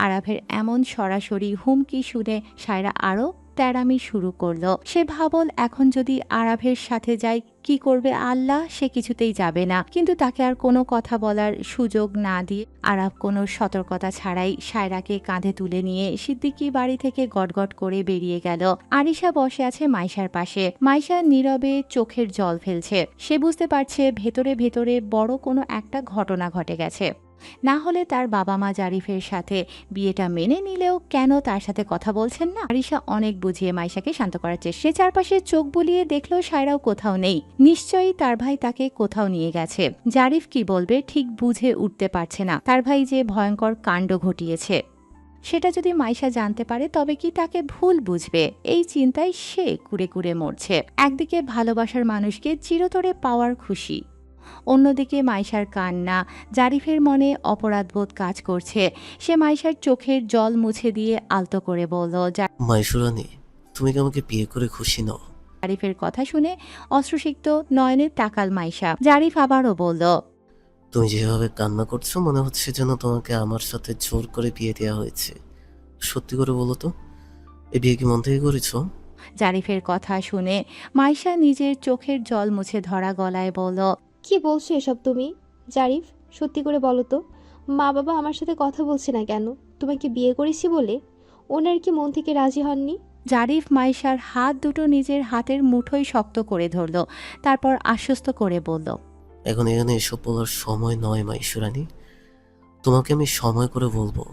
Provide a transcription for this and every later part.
আরাফের এমন সরাসরি হুমকি শুনে সায়রা আরও তেড়ামি শুরু করলো। সে ভাবল এখন যদি আরাফের সাথে যায় কি করবে আল্লাহ, সে কিছুতেই যাবে না। কিন্তু তাকে আর কোনো কথা বলার সুযোগ না দিয়ে আরাফ কোনো সতর্কতা ছাড়াই সায়রাকে কাঁধে তুলে নিয়ে সিদ্দিকী বাড়ি থেকে গটগট করে বেরিয়ে গেল। আরিশা বসে আছে মাইশার পাশে। মাইশা নীরবে চোখের জল ফেলছে। সে বুঝতে পারছে ভেতরে ভেতরে বড় কোনো একটা ঘটনা ঘটে গেছে। না হলে তার বাবা মা জারিফের সাথে বিয়েটা মেনে নিলেও কেন তার সাথে কথা বলছেন না। আরিশা অনেক বুঝিয়ে মাইশাকে শান্ত করার চেষ্টা। সে চারপাশে চোখ বুলিয়ে দেখলো সায়রাও কোথাও নেই। নিশ্চয়ই তার ভাই তাকে কোথাও নিয়ে গেছে। জারিফ কি বলবে ঠিক বুঝে উঠতে পারছে না। তার ভাই যে ভয়ঙ্কর কাণ্ড ঘটিয়েছে সেটা যদি মাইশা জানতে পারে তবে কি তাকে ভুল বুঝবে, এই চিন্তায় সে কুরে কুরে মরছে। একদিকে ভালোবাসার মানুষকে চিরতরে পাওয়ার খুশি, অন্যদিকে মাইশার কান্না। জারিফের মনে অপরাধবোধ কাজ করছে। সে মাইশার চোখের জল মুছে দিয়ে আলতো করে বলল, মাইশুরানি, তুমি কি আমাকে বিয়ে করে খুশি নও? জারিফের কথা শুনে অশ্রুসিক্ত নয়নে তাকাল মাইশা। জারিফ আবারও বলল, তুমি যেভাবে কান্না করছো মনে হচ্ছে যেন তোমাকে আমার সাথে জোর করে বিয়ে দেওয়া হয়েছে। সত্যি করে বলো তো, এই বিয়ে কি মন থেকে করেছো? জারিফের কথা শুনে মাইশা নিজের চোখের জল মুছে ধরা গলায় বলল, কি বলছো এসব তুমি? জারিফ, সত্যি করে বলো তো, মা বাবা আমার সাথে কথা বলছে না কেন? তোমাকে বিয়ে করেছি বলে ওনার কি মন থেকে রাজি হননি? জারিফ মাইশার হাত দুটো নিজের হাতের মুঠোয় শক্ত করে ধরল। তারপর আশ্বস্ত করে বলল, এখন এখানে এসব বলার সময় নয় মাইশুরানি। তোমাকে আমি সময় করে বলবো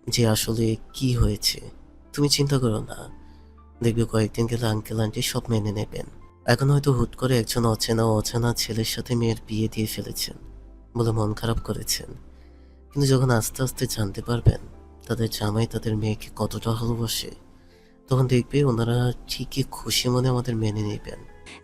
যে আসলে কি হয়েছে। তুমি চিন্তা করো না, দেখবে কয়েকদিন গেলে আঙ্কেল আন্টি সব মেনে নেবেন। এখন হয়তো হুট করে একজন অচেনা ছেলের সাথে মেয়ের বিয়ে দিয়ে ফেলেছেন বলে মন খারাপ করেছেন, কিন্তু যখন আস্তে আস্তে জানতে পারবেন তাদের জামাই তাদের মেয়েকে কতটা ভালোবাসে, তখন দেখবে ওনারা ঠিকই খুশি মনে আমাদের মেনে নেবেন।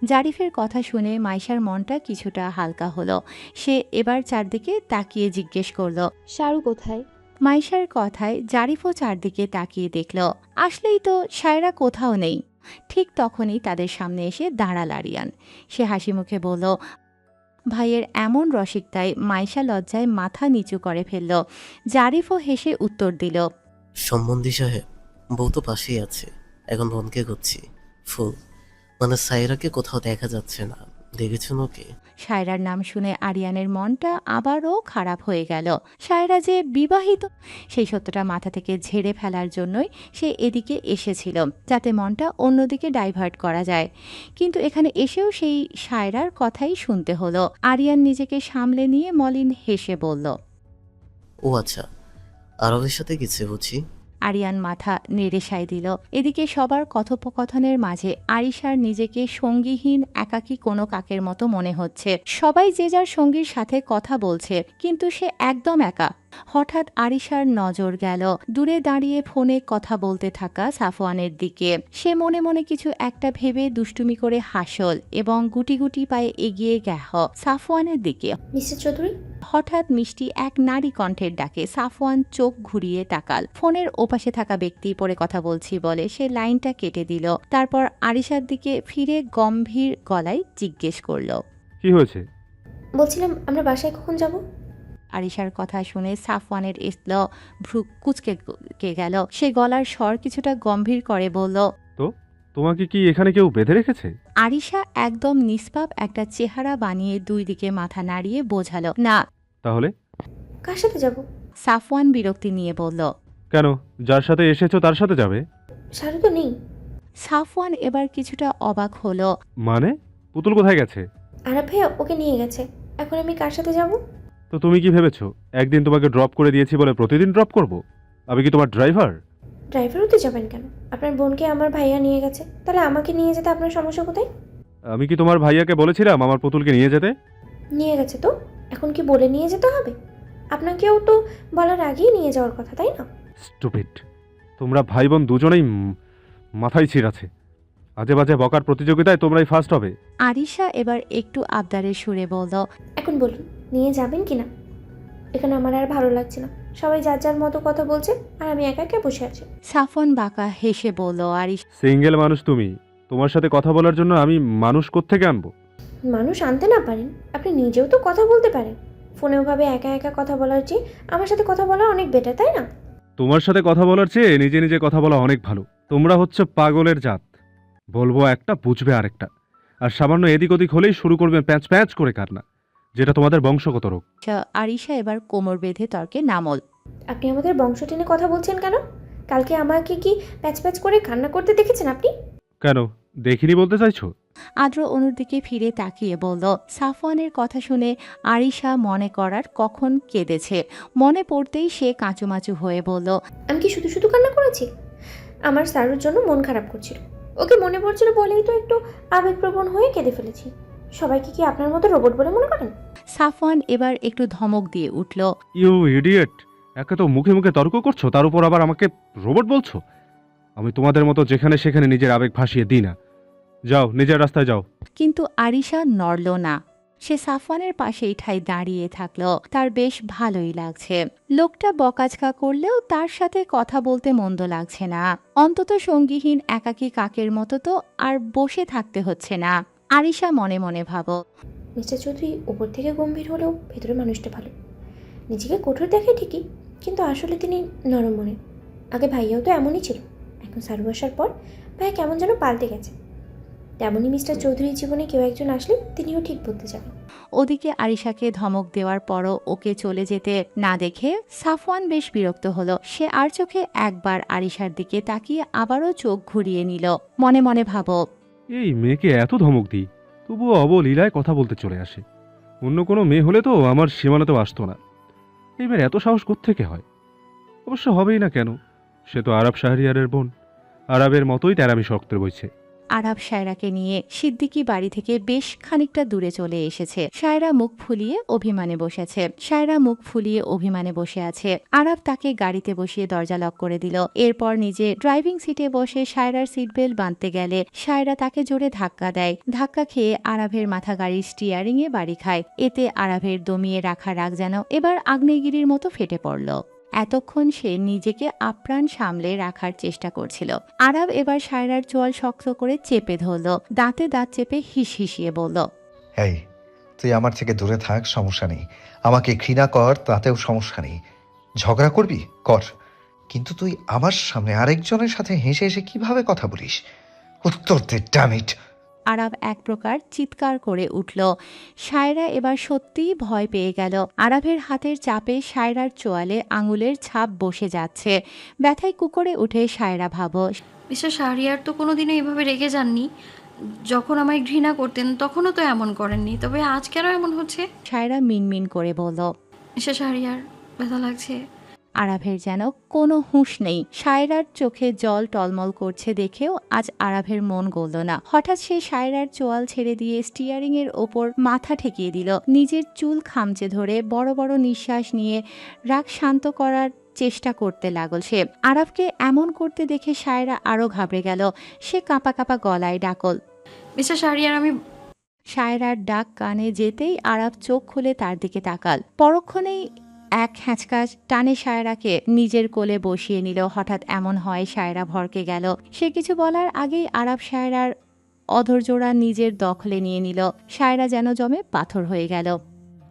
জারিফের কথা শুনে মাইশার মনটা কিছুটা হালকা হলো। সে এবার চারদিকে তাকিয়ে জিজ্ঞেস করল। শারু কোথায়? মাইশার কথায় জারিফও চারদিকে তাকিয়ে দেখল। আসলেই তো সায়রা কোথাও নেই। ঠিক তখনই তাদের সামনে এসে দাঁড়াল আরিয়ান। সে হাসি মুখে বলল, ভাইয়ের এমন রসিকতায় মাইশা লজ্জায় মাথা নিচু করে ফেলল। জারিফও হেসে উত্তর দিল, সম্বন্ধী সাহেব, বউ তো পাশেই আছে। এখন বোনকে করছি ফুল, মানে সাইরাকে কোথাও দেখা যাচ্ছে না, দেখেছেন ওকে? সায়রার নাম শুনে আরিয়ানের মনটা আবারও খারাপ হয়ে গেল। সায়রা যে বিবাহিত সেই সত্যটা মাথা থেকে ঝেড়ে ফেলার জন্যই সে এদিকে এসেছিল, যাতে মনটা অন্যদিকে ডাইভার্ট করা যায়। কিন্তু এখানে এসেও সেই সায়রার কথাই শুনতে হলো। আরিয়ান নিজেকে সামলে নিয়ে মলিন হেসে বলল, ও আচ্ছা, আরবের সাথে গেছে বুঝি। আরিয়ান মাথা নেড়ে সায় দিল। এদিকে সবার কথোপকথনের মাঝে আরিশার নিজেকে সঙ্গীহীন একাকী কোনো কাকের মতো মনে হচ্ছে। সবাই যে যার সঙ্গীর সাথে কথা বলছে, কিন্তু সে একদম একা। হঠাৎ আরিশার নজর গেল দূরে দাঁড়িয়ে ফোনে কথা বলতে থাকা সাফওয়ানের দিকে। সে মনে মনে কিছু একটা ভেবে দুষ্টুমি করে হাসল এবং গুটি গুটি পায়ে এগিয়ে গেল সাফওয়ানের দিকে। মিস্টার চৌধুরী। হঠাৎ মিষ্টি এক নারী কণ্ঠের ডাকে সাফওয়ান চোখ ঘুরিয়ে তাকাল। ফোনের ওপাশে থাকা ব্যক্তি পরে কথা বলছি বলে সে লাইনটা কেটে দিল। তারপর আরিশার দিকে ফিরে গম্ভীর গলায় জিজ্ঞেস করল, কি হয়েছে? বলছিলাম আমরা বাসায় কখন যাব? আরিশার কথা শুনে সাফওয়ানের ইসল ভ্রু কুচকে গেল। সে গলার স্বর কিছুটা গম্ভীর করে বলল, তো তোমাকে কি এখানে কেউ বেঁধে রেখেছে? আরিশা একদম নিষ্পাপ একটা চেহারা বানিয়ে দুই দিকে মাথা নাড়িয়ে বোঝালো, না। তাহলে কার সাথে যাব? সাফওয়ান বিরক্তি নিয়ে বলল, কেন, যার সাথে এসেছো তার সাথে যাবে? শারু তো নেই। সাফওয়ান এবার কিছুটা অবাক হলো। মানে পুতুল কোথায় গেছে? আরাফ ভাইয়া ওকে নিয়ে গেছে। এখন আমি কার সাথে যাব? তো তুমি কি ভেবেছো একদিন তোমাকে ড্রপ করে দিয়েছি বলে প্রতিদিন ড্রপ করব? আমি কি তোমার ড্রাইভার? ড্রাইভার হতে যাবেন কেন? আপনার বোনকে আমার ভাইয়া নিয়ে গেছে, তাহলে আমাকে নিয়ে যেতে আপনার সমস্যা কোথায়? আমি কি তোমার ভাইয়াকে বলেছিলাম আমার পুতুলকে নিয়ে যেতে? নিয়ে গেছে তো, এখন কি বলে নিয়ে যেতে হবে? আপনাকেও তো বলার আগেই নিয়ে যাওয়ার কথা, তাই না? স্টুপিড, তোমরা ভাই বোন দুজনেই মাথায় ছিঁড় আছে। আজে বাজে বকার প্রতিযোগিতায় তোমরাই ফার্স্ট হবে। আরিশা এবার একটু আবদারের সুরে বলল, এখন বলুন নিয়ে যাবেন কি না? এখানে আমার আর ভালো লাগছে না। সবাই যার যার মতো কথা বলছে আর আমি একা একা বসে আছি। সাফওয়ান বাঁকা হেসে বলল, আরিশা সিঙ্গেল মানুষ তুমি, তোমার সাথে কথা বলার জন্য আমি মানুষ কোত্থেকে আনবো? মানুষ আনতে না পারেন, আপনি নিজেও তো কথা বলতে পারেন। ফোনে ওভাবে একা একা কথা বলার চেয়ে আমার সাথে কথা বলা অনেক বেটার, তাই না? তোমার সাথে কথা বলার চেয়ে নিজে নিজে কথা বলা অনেক ভালো। তোমরা হচ্ছে পাগলের জাত। বলবো একটা, বুঝবে আরেকটা। আর সামান্য এদিক ওদিক হলেই শুরু করবে প্যাঁচ প্যাঁচ করে কান্না, যেটা তোমাদের বংশগত রোগ। আরিশা এবার কোমর বেঁধে তর্কে নামল। আপনি আমাদের বংশ টেনে কথা বলছেন কেন? কালকে আমাকে কি প্যাচ প্যাচ করে কান্না করতে দেখেছেন আপনি? কেন, দেখিনি বলতে চাইছো? আদ্র অনুর দিকে ফিরে তাকিয়ে বলল। সাফওয়ানের কথা শুনে আরিশা মনে করার কখন কেঁদেছে মনে পড়তেই সে কাঁচুমাচু হয়ে বলল, আমি কি শুধু শুধু কান্না করেছি? আমার সারুর জন্য মন খারাপ করছিল, ওকে মনে পড়ছিল বলেই তো একটু আবেগপ্রবণ হয়ে কেঁদে ফেলেছি। সবাইকে কি আপনার মতো রোবট বলে মনে করেন? সাফওয়ান এবার একটু ধমক দিয়ে উঠল। You idiot! একে তো মুখে মুখে তর্ক করছো, তার উপর আবার আমাকে রোবট বলছো। আমি তোমাদের মতো যেখানে সেখানে নিজের আবেগ ভাসিয়ে দিই না। যাও, নিজের রাস্তায় যাও। কিন্তু আরিশা নড়ল না। সে সাফওয়ানের পাশেই ঠাই দাঁড়িয়ে থাকলো। তার বেশ ভালোই লাগছে। লোকটা বকাঝকা করলেও তার সাথে কথা বলতে মন্দ লাগছে না। অন্তত সঙ্গীহীন একাকী কাকের মতো তো আর বসে থাকতে হচ্ছে না। আরিশা মনে মনে ভাবো, মিস্টার চৌধুরী উপর থেকে গম্ভীর হলেও ভেতরে মানুষটা ভালো। নিজেকে কঠোর দেখে ঠিকই, কিন্তু আসলে তিনি নরম মনে। আগে ভাইয়াও তো এমনই ছিল, এখন সারু আসার পর ভাই কেমন যেন পাল্টে গেছে। তেমনই মিস্টার চৌধুরীর জীবনে কেউ একজন আসলে তিনিও ঠিক বলতে যাবেন। ওদিকে আরিশাকে ধমক দেওয়ার পরও ওকে চলে যেতে না দেখে সাফওয়ান বেশ বিরক্ত হলো। সে আর চোখে একবার আরিশার দিকে তাকিয়ে আবারও চোখ ঘুরিয়ে নিল। মনে মনে ভাবো, এই মেয়েকে এত ধমক দিই, তবুও অবলীলায় কথা বলতে চলে আসে। অন্য কোনো মেয়ে হলে তো আমার সীমানাতেও আসতো না। এই মেয়ের এত সাহস কোত্থেকে হয়? অবশ্য হবেই না কেন, সে তো আরব শাহরিয়ারের বোন। আরবের মতোই তেরামি শক্তের বইছে। আরব সায়রাকে নিয়ে সিদ্দিকী বাড়ি থেকে বেশ খানিকটা দূরে চলে এসেছে। সায়রা মুখ ফুলিয়ে অভিমানে বসে আছে। আরব তাকে গাড়িতে বসিয়ে দরজা লক করে দিল। এরপর নিজে ড্রাইভিং সিটে বসে সায়রার সিট বেল্ট বাঁধতে গেলে সায়রা তাকে জোরে ধাক্কা দেয়। ধাক্কা খেয়ে আরবের মাথা গাড়ির স্টিয়ারিং এ বাড়ি খায়। এতে আরবের দমিয়ে রাখা রাগ যেন এবার আগ্নেয়গিরির মতো ফেটে পড়ল। এতক্ষণ সে নিজেকে আপ্রাণ সামলে রাখার চেষ্টা করছিল। আরব এবার সায়রার চোয়াল শক্ত করে চেপে ধরল। দাঁতে দাঁত চেপে হিসিয়ে বলল, এই, তুই আমার থেকে দূরে থাক, সমস্যা নেই। আমাকে ঘৃণা কর, তাতেও সমস্যা নেই। ঝগড়া করবি কর, কিন্তু তুই আমার সামনে আরেকজনের সাথে হেসে হেসে কিভাবে কথা বলিস? উত্তর দে, ড্যাম ইট। আরব এক প্রকার চিৎকার করে উঠল। সায়রা এবার সত্যিই ভয় পেয়ে গেল। আরবের হাতের চাপে সায়রার চোয়ালে আঙুলের ছাপ বসে যাচ্ছে। ব্যথায় কুকরে উঠে সায়রা ভাবো, মিস্টার শাহরিয়ার তো কোনোদিনও এভাবে রেগে যাননি। যখন আমায় ঘৃণা করতেন তখনও তো এমন করেননি, তবে আজ কেন এমন হচ্ছে? সায়রা মিনমিন করে বলল। মিস্টার শাহরিয়ার, ব্যথা লাগছে। আরাভের যেন কোনো হুঁশ নেই। সায়রার চোখে জল টলমল করছে দেখেও আজ আরাভের মন গলল না। হঠাৎ সে সায়রার চোয়াল ছেড়ে দিয়ে স্টিয়ারিং এর ওপর মাথা ঠেকিয়ে দিল। নিজের চুল খামচে ধরে বড় বড় নিঃশ্বাস নিয়ে রাগ শান্ত করার চেষ্টা করতে লাগল সে। আরাভকে এমন করতে দেখে সায়রা আরো ঘাবড়ে গেল। সে কাঁপা কাঁপা গলায় ডাকল, মিস্টার শাহরিয়ার, আমি সায়রার ডাক কানে যেতেই আরাভ চোখ খুলে তার দিকে তাকাল। পরক্ষণেই এক হ্যাঁচকা টানে সায়রাকে নিজের কোলে বসিয়ে নিল। হঠাৎ এমন হয় সায়রা ভরকে গেল। সে কিছু বলার আগেই আরব সায়রার অধৈর্যরা নিজের দখলে নিয়ে নিল। সায়রা যেন জমে পাথর হয়ে গেল।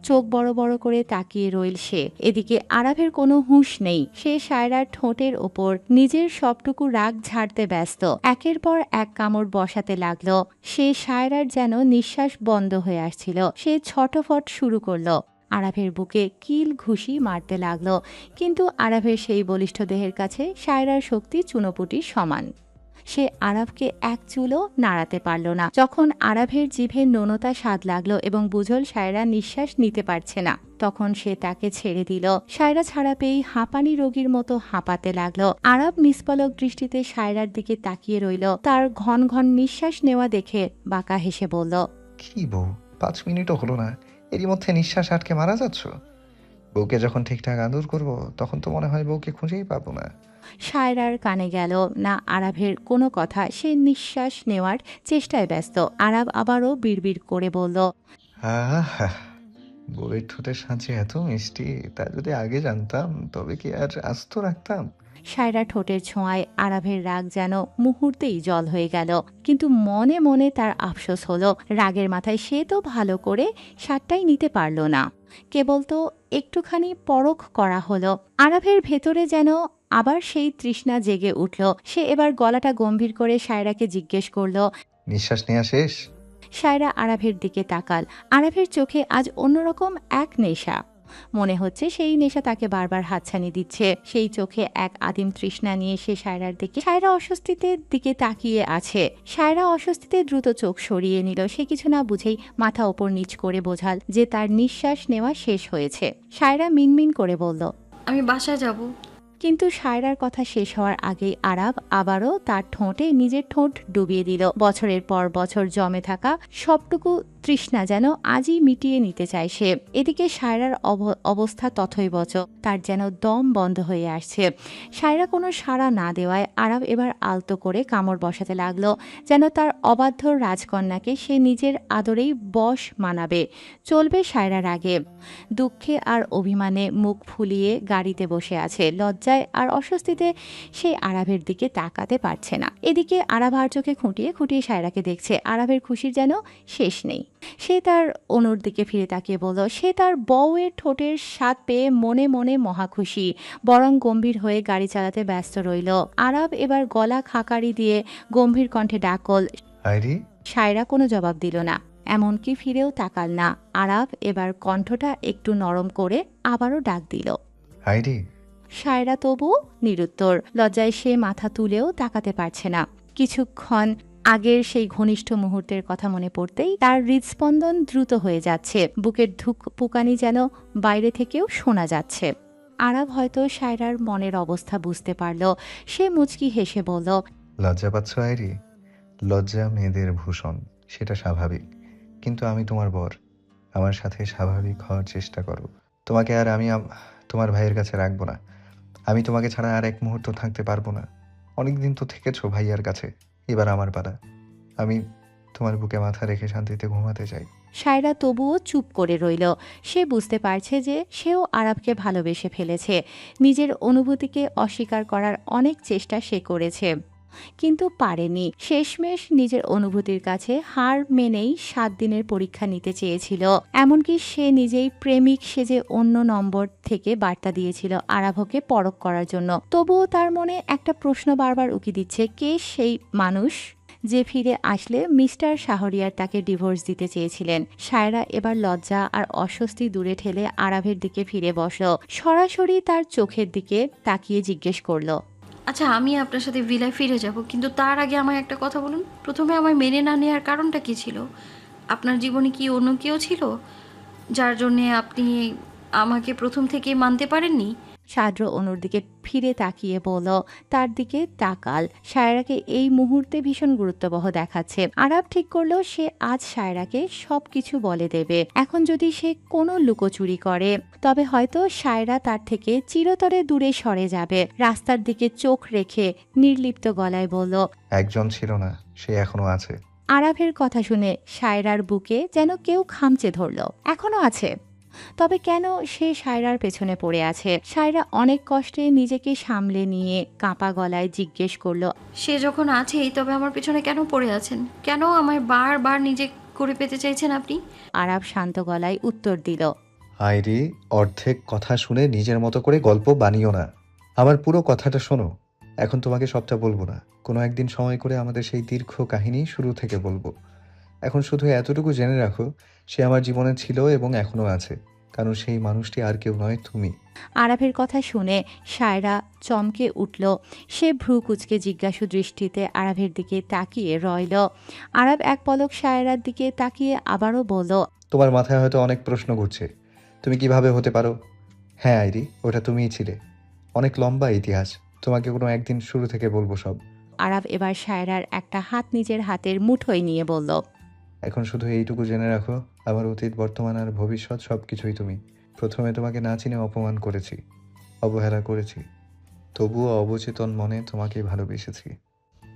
চোখ বড় বড় করে তাকিয়ে রইল সে। এদিকে আরাভের কোনো হুঁশ নেই। সে সায়রার ঠোঁটের ওপর নিজের সবটুকু রাগ ঝাড়তে ব্যস্ত। একের পর এক কামড় বসাতে লাগলো। সে সায়রার যেন নিঃশ্বাস বন্ধ হয়ে আসছিল। সে ছটফট শুরু করলো। আরাভের বুকে কিল ঘুষি মারতে লাগলো। কিন্তু আরাভের সেই বলিষ্ঠ দেহের কাছে সায়রার শক্তি চুনোপুটির সমান। সে আরাভকে এক চুলও নাড়াতে পারল না। যখন আরাভের জিভে নোনতা স্বাদ লাগলো এবং বুঝল সায়রা নিঃশ্বাস নিতে পারছে না, তখন সে তাকে ছেড়ে দিল। সায়রা ছাড়া পেয়েই হাঁপানি রোগীর মতো হাঁপাতে লাগলো। আরাভ নিষ্পলক দৃষ্টিতে সায়রার দিকে তাকিয়ে রইল। তার ঘন ঘন নিঃশ্বাস নেওয়া দেখে বাঁকা হেসে বলল, কি বউ, 5 মিনিটও হলো না, এরই মধ্যে নিঃশ্বাস আটকে মারা যাচ্ছ? বউকে যখন ঠিকঠাক আদর করব তখন তো মনে হয় বউকে খুঁজেই পাবো না। সায়রার কানে গেল না আরাভের কোনো কথা। সে নিঃশ্বাস নেওয়ার চেষ্টায় ব্যস্ত। আরাভ আবারও বিড়বিড় করে বলল, আহা, বউয়ের ঠোঁটের সাঁচে এত মিষ্টি, তা যদি আগে জানতাম তবে কি আর আস্ত রাখতাম। সায়রা ঠোঁটের ছোঁয়ায় আরাভের রাগ যেন মুহূর্তেই জল হয়ে গেল। কিন্তু মনে মনে তার আফসোস হলো, রাগের মাথায় সে তো ভালো করে সারটাই নিতে পারল না। কেবল তো একটুখানি পরখ করা হলো। আরাভের ভেতরে যেন আবার সেই তৃষ্ণা জেগে উঠল। সে এবার গলাটা গম্ভীর করে সায়রাকে জিজ্ঞেস করল। নিঃশ্বাস নেওয়া শেষ? সায়রা আরাফের দিকে তাকাল। আরাফের চোখে আজ অন্যরকম এক নেশা। মনে হচ্ছে সেই নেশা তাকে বারবার হাতছানি দিচ্ছে। সেই চোখে এক আদিম তৃষ্ণা নিয়ে সে সায়রার দিকে। সায়রা অস্বস্তিতে দিকে তাকিয়ে আছে। সায়রা অস্বস্তিতে দ্রুত চোখ সরিয়ে নিল। সে কিছু না বুঝেই মাথা ওপর নিচ করে বোঝাল যে তার নিঃশ্বাস নেওয়া শেষ হয়েছে। সায়রা মিনমিন করে বলল, আমি বাসায় যাব। কিন্তু সায়রার কথা শেষ হওয়ার আগেই আরাব আবারও তার ঠোঁটে নিজের ঠোঁট ডুবিয়ে দিল। বছরের পর বছর জমে থাকা সবটুকু তৃষ্ণা যেন আজই মিটিয়ে নিতে চায় সে। এদিকে সায়রার অবস্থা তথৈবচ। তার যেন দম বন্ধ হয়ে আসছে। সায়রা কোনো সাড়া না দেওয়ায় আরাব এবার আলতো করে কামড় বসাতে লাগলো, যেন তার অবাধ্য রাজকন্যাকে সে নিজের আদরেই বশ মানাবে, চলবে সায়রার আগে। দুঃখে আর অভিমানে মুখ ফুলিয়ে গাড়িতে বসে আছে। লজ্জায় আর অস্বস্তিতে সেই আরাবের দিকে তাকাতে পারছে না। এদিকে আরাব আর চোখে খুঁটিয়ে খুঁটিয়ে সায়রাকে দেখছে। আরাবের খুশির যেন শেষ নেই। সে তার অনুর দিকে ফিরে তাকিয়ে বলল, সে তার বউয়ের ঠোঁটের স্বাদ পেয়ে মনে মনে মহা খুশি, বরং গম্ভীর হয়ে গাড়ি চালাতে ব্যস্ত রইল। আরাব এবার গলা খাকারি দিয়ে গম্ভীর কণ্ঠে ডাকল। আইরি, সায়রা কোনো জবাব দিল না, এমনকি ফিরেও তাকাল না। আরাব এবার কণ্ঠটা একটু নরম করে আবারও ডাক দিল। আইরি। সায়রা তবু নিরুত্তর। লজ্জায় সে মাথা তুলেও তাকাতে পারছে না। কিছুক্ষণ আগের সেই ঘনিষ্ঠ মুহূর্তের কথা মনে পড়তেই তার হৃদস্পন্দন দ্রুত হয়ে যাচ্ছে। বুকের পুকানি যেন বাইরে থেকেও শোনা যাচ্ছে। আরাব হয়তো সায়রার মনের অবস্থা বুঝতে পারল। সে মুচকি হেসে বলল, লজ্জা পাচ্ছ আইরি? লজ্জা মেয়েদের ভূষণ, সেটা স্বাভাবিক। কিন্তু আমি তোমার বর, আমার সাথে স্বাভাবিক হওয়ার চেষ্টা করো। তোমাকে আর আমি তোমার ভাইয়ের কাছে রাখবো না। আমি তোমাকে ছাড়া আর এক মুহূর্ত থাকতে পারবো না। অনেকদিন তো থেকেছো ভাইয়ার কাছে, এবার আমার পালা। আমি তোমার বুকে মাথা রেখে শান্তিতে ঘুমাতে চাই। সায়রা তবুও চুপ করে রইল। সে বুঝতে পারছে যে সেও আরাবকে ভালোবেসে ফেলেছে। নিজের অনুভূতিকে অস্বীকার করার অনেক চেষ্টা সে করেছে, কিন্তু পারেনি। শেষমেশ নিজের অনুভূতির কাছে হার মেনেই 7 দিনের পরীক্ষা নিতে চেয়েছিল। এমনকি সে নিজেই প্রেমিক সেজে অন্য নম্বর থেকে বার্তা দিয়েছিল আরাভকে পরখ করার জন্য। তবুও তার মনে একটা প্রশ্ন বারবার উকি দিচ্ছে, কে সেই মানুষ যে ফিরে আসলে মিস্টার শাহরিয়ার তাকে ডিভোর্স দিতে চেয়েছিলেন। সায়রা এবার লজ্জা আর অস্বস্তি দূরে ঠেলে আরাভের দিকে ফিরে বসল। সরাসরি তার চোখের দিকে তাকিয়ে জিজ্ঞেস করল, আচ্ছা, আমি আপনার সাথে ভিলায় ফিরে যাব, কিন্তু তার আগে আমায় একটা কথা বলুন। প্রথমে আমায় মেনে না নেওয়ার কারণটা কী ছিল? আপনার জীবনে কি অন্য কেউ ছিল যার জন্যে আপনি আমাকে প্রথম থেকেই মানতে পারেননি? সাদ্র অনুর দিকে ফিরে তাকিয়ে বলল, তার দিকে তাকাল। সায়রাকে এই মুহূর্তে ভীষণ গুরুত্ববহ দেখাচ্ছে। আরাব ঠিক করলো সে আজ সায়রাকে সবকিছু বলে দেবে। এখন যদি সে কোনো লুকোচুরি করে, তবে হয়তো সায়রা তার থেকে চিরতরে দূরে সরে যাবে। রাস্তার দিকে চোখ রেখে নির্লিপ্ত গলায় বলল, একজন ছিল না, সে এখনো আছে। আরাফের কথা শুনে সায়রার বুকে যেন কেউ খামচে ধরল। এখনো আছে? তবে কেন সে সায়রার পেছনে পড়ে আছে? সায়রা অনেক কষ্টে নিজেকে সামলে নিয়ে কাঁপা গলায় জিজ্ঞেস করল, সে যখন আছেই, তবে আমার পেছনে কেন পড়ে আছেন? কেন আমায় বারবার নিজে করে পেতে চাইছেন আপনি? আরাব শান্ত গলায় উত্তর দিল, আইরি, অর্ধেক কথা শুনে নিজের মতো করে গল্প বানিও না। আমার পুরো কথাটা শোনো। এখন তোমাকে সবটা বলবো না, কোনো একদিন সময় করে আমাদের সেই দীর্ঘ কাহিনী শুরু থেকে বলবো। এখন শুধু এতটুকু জেনে রাখো, সে আমার জীবনে ছিল এবং এখনো আছে, কারণ সেই মানুষটি আর কেউ নয়, তুমি। আরাফের কথা শুনে সায়রা চমকে উঠল। সে ভ্রু কুচকে জিজ্ঞাসু দৃষ্টিতে আরাফের দিকে তাকিয়ে রইল। আরাব এক পলক সায়রার দিকে তাকিয়ে আবারও বলল, তোমার মাথায় হয়তো অনেক প্রশ্ন ঘুরছে, তুমি কিভাবে হতে পারো? হ্যাঁ আইরি, ওটা তুমিই ছিলে। অনেক লম্বা ইতিহাস, তোমাকে কোনো একদিন শুরু থেকে বলবো সব। আরাব এবার সায়রার একটা হাত নিজের হাতের মুঠোয় নিয়ে বলল, এখন শুধু এইটুকু জেনে রাখো, আমার অতীত, বর্তমান আর ভবিষ্যৎ সব কিছুই তুমি। প্রথমে তোমাকে না চিনে অপমান করেছি, অবহেলা করেছি, তবুও অবচেতন মনে তোমাকে ভালোবেসেছি।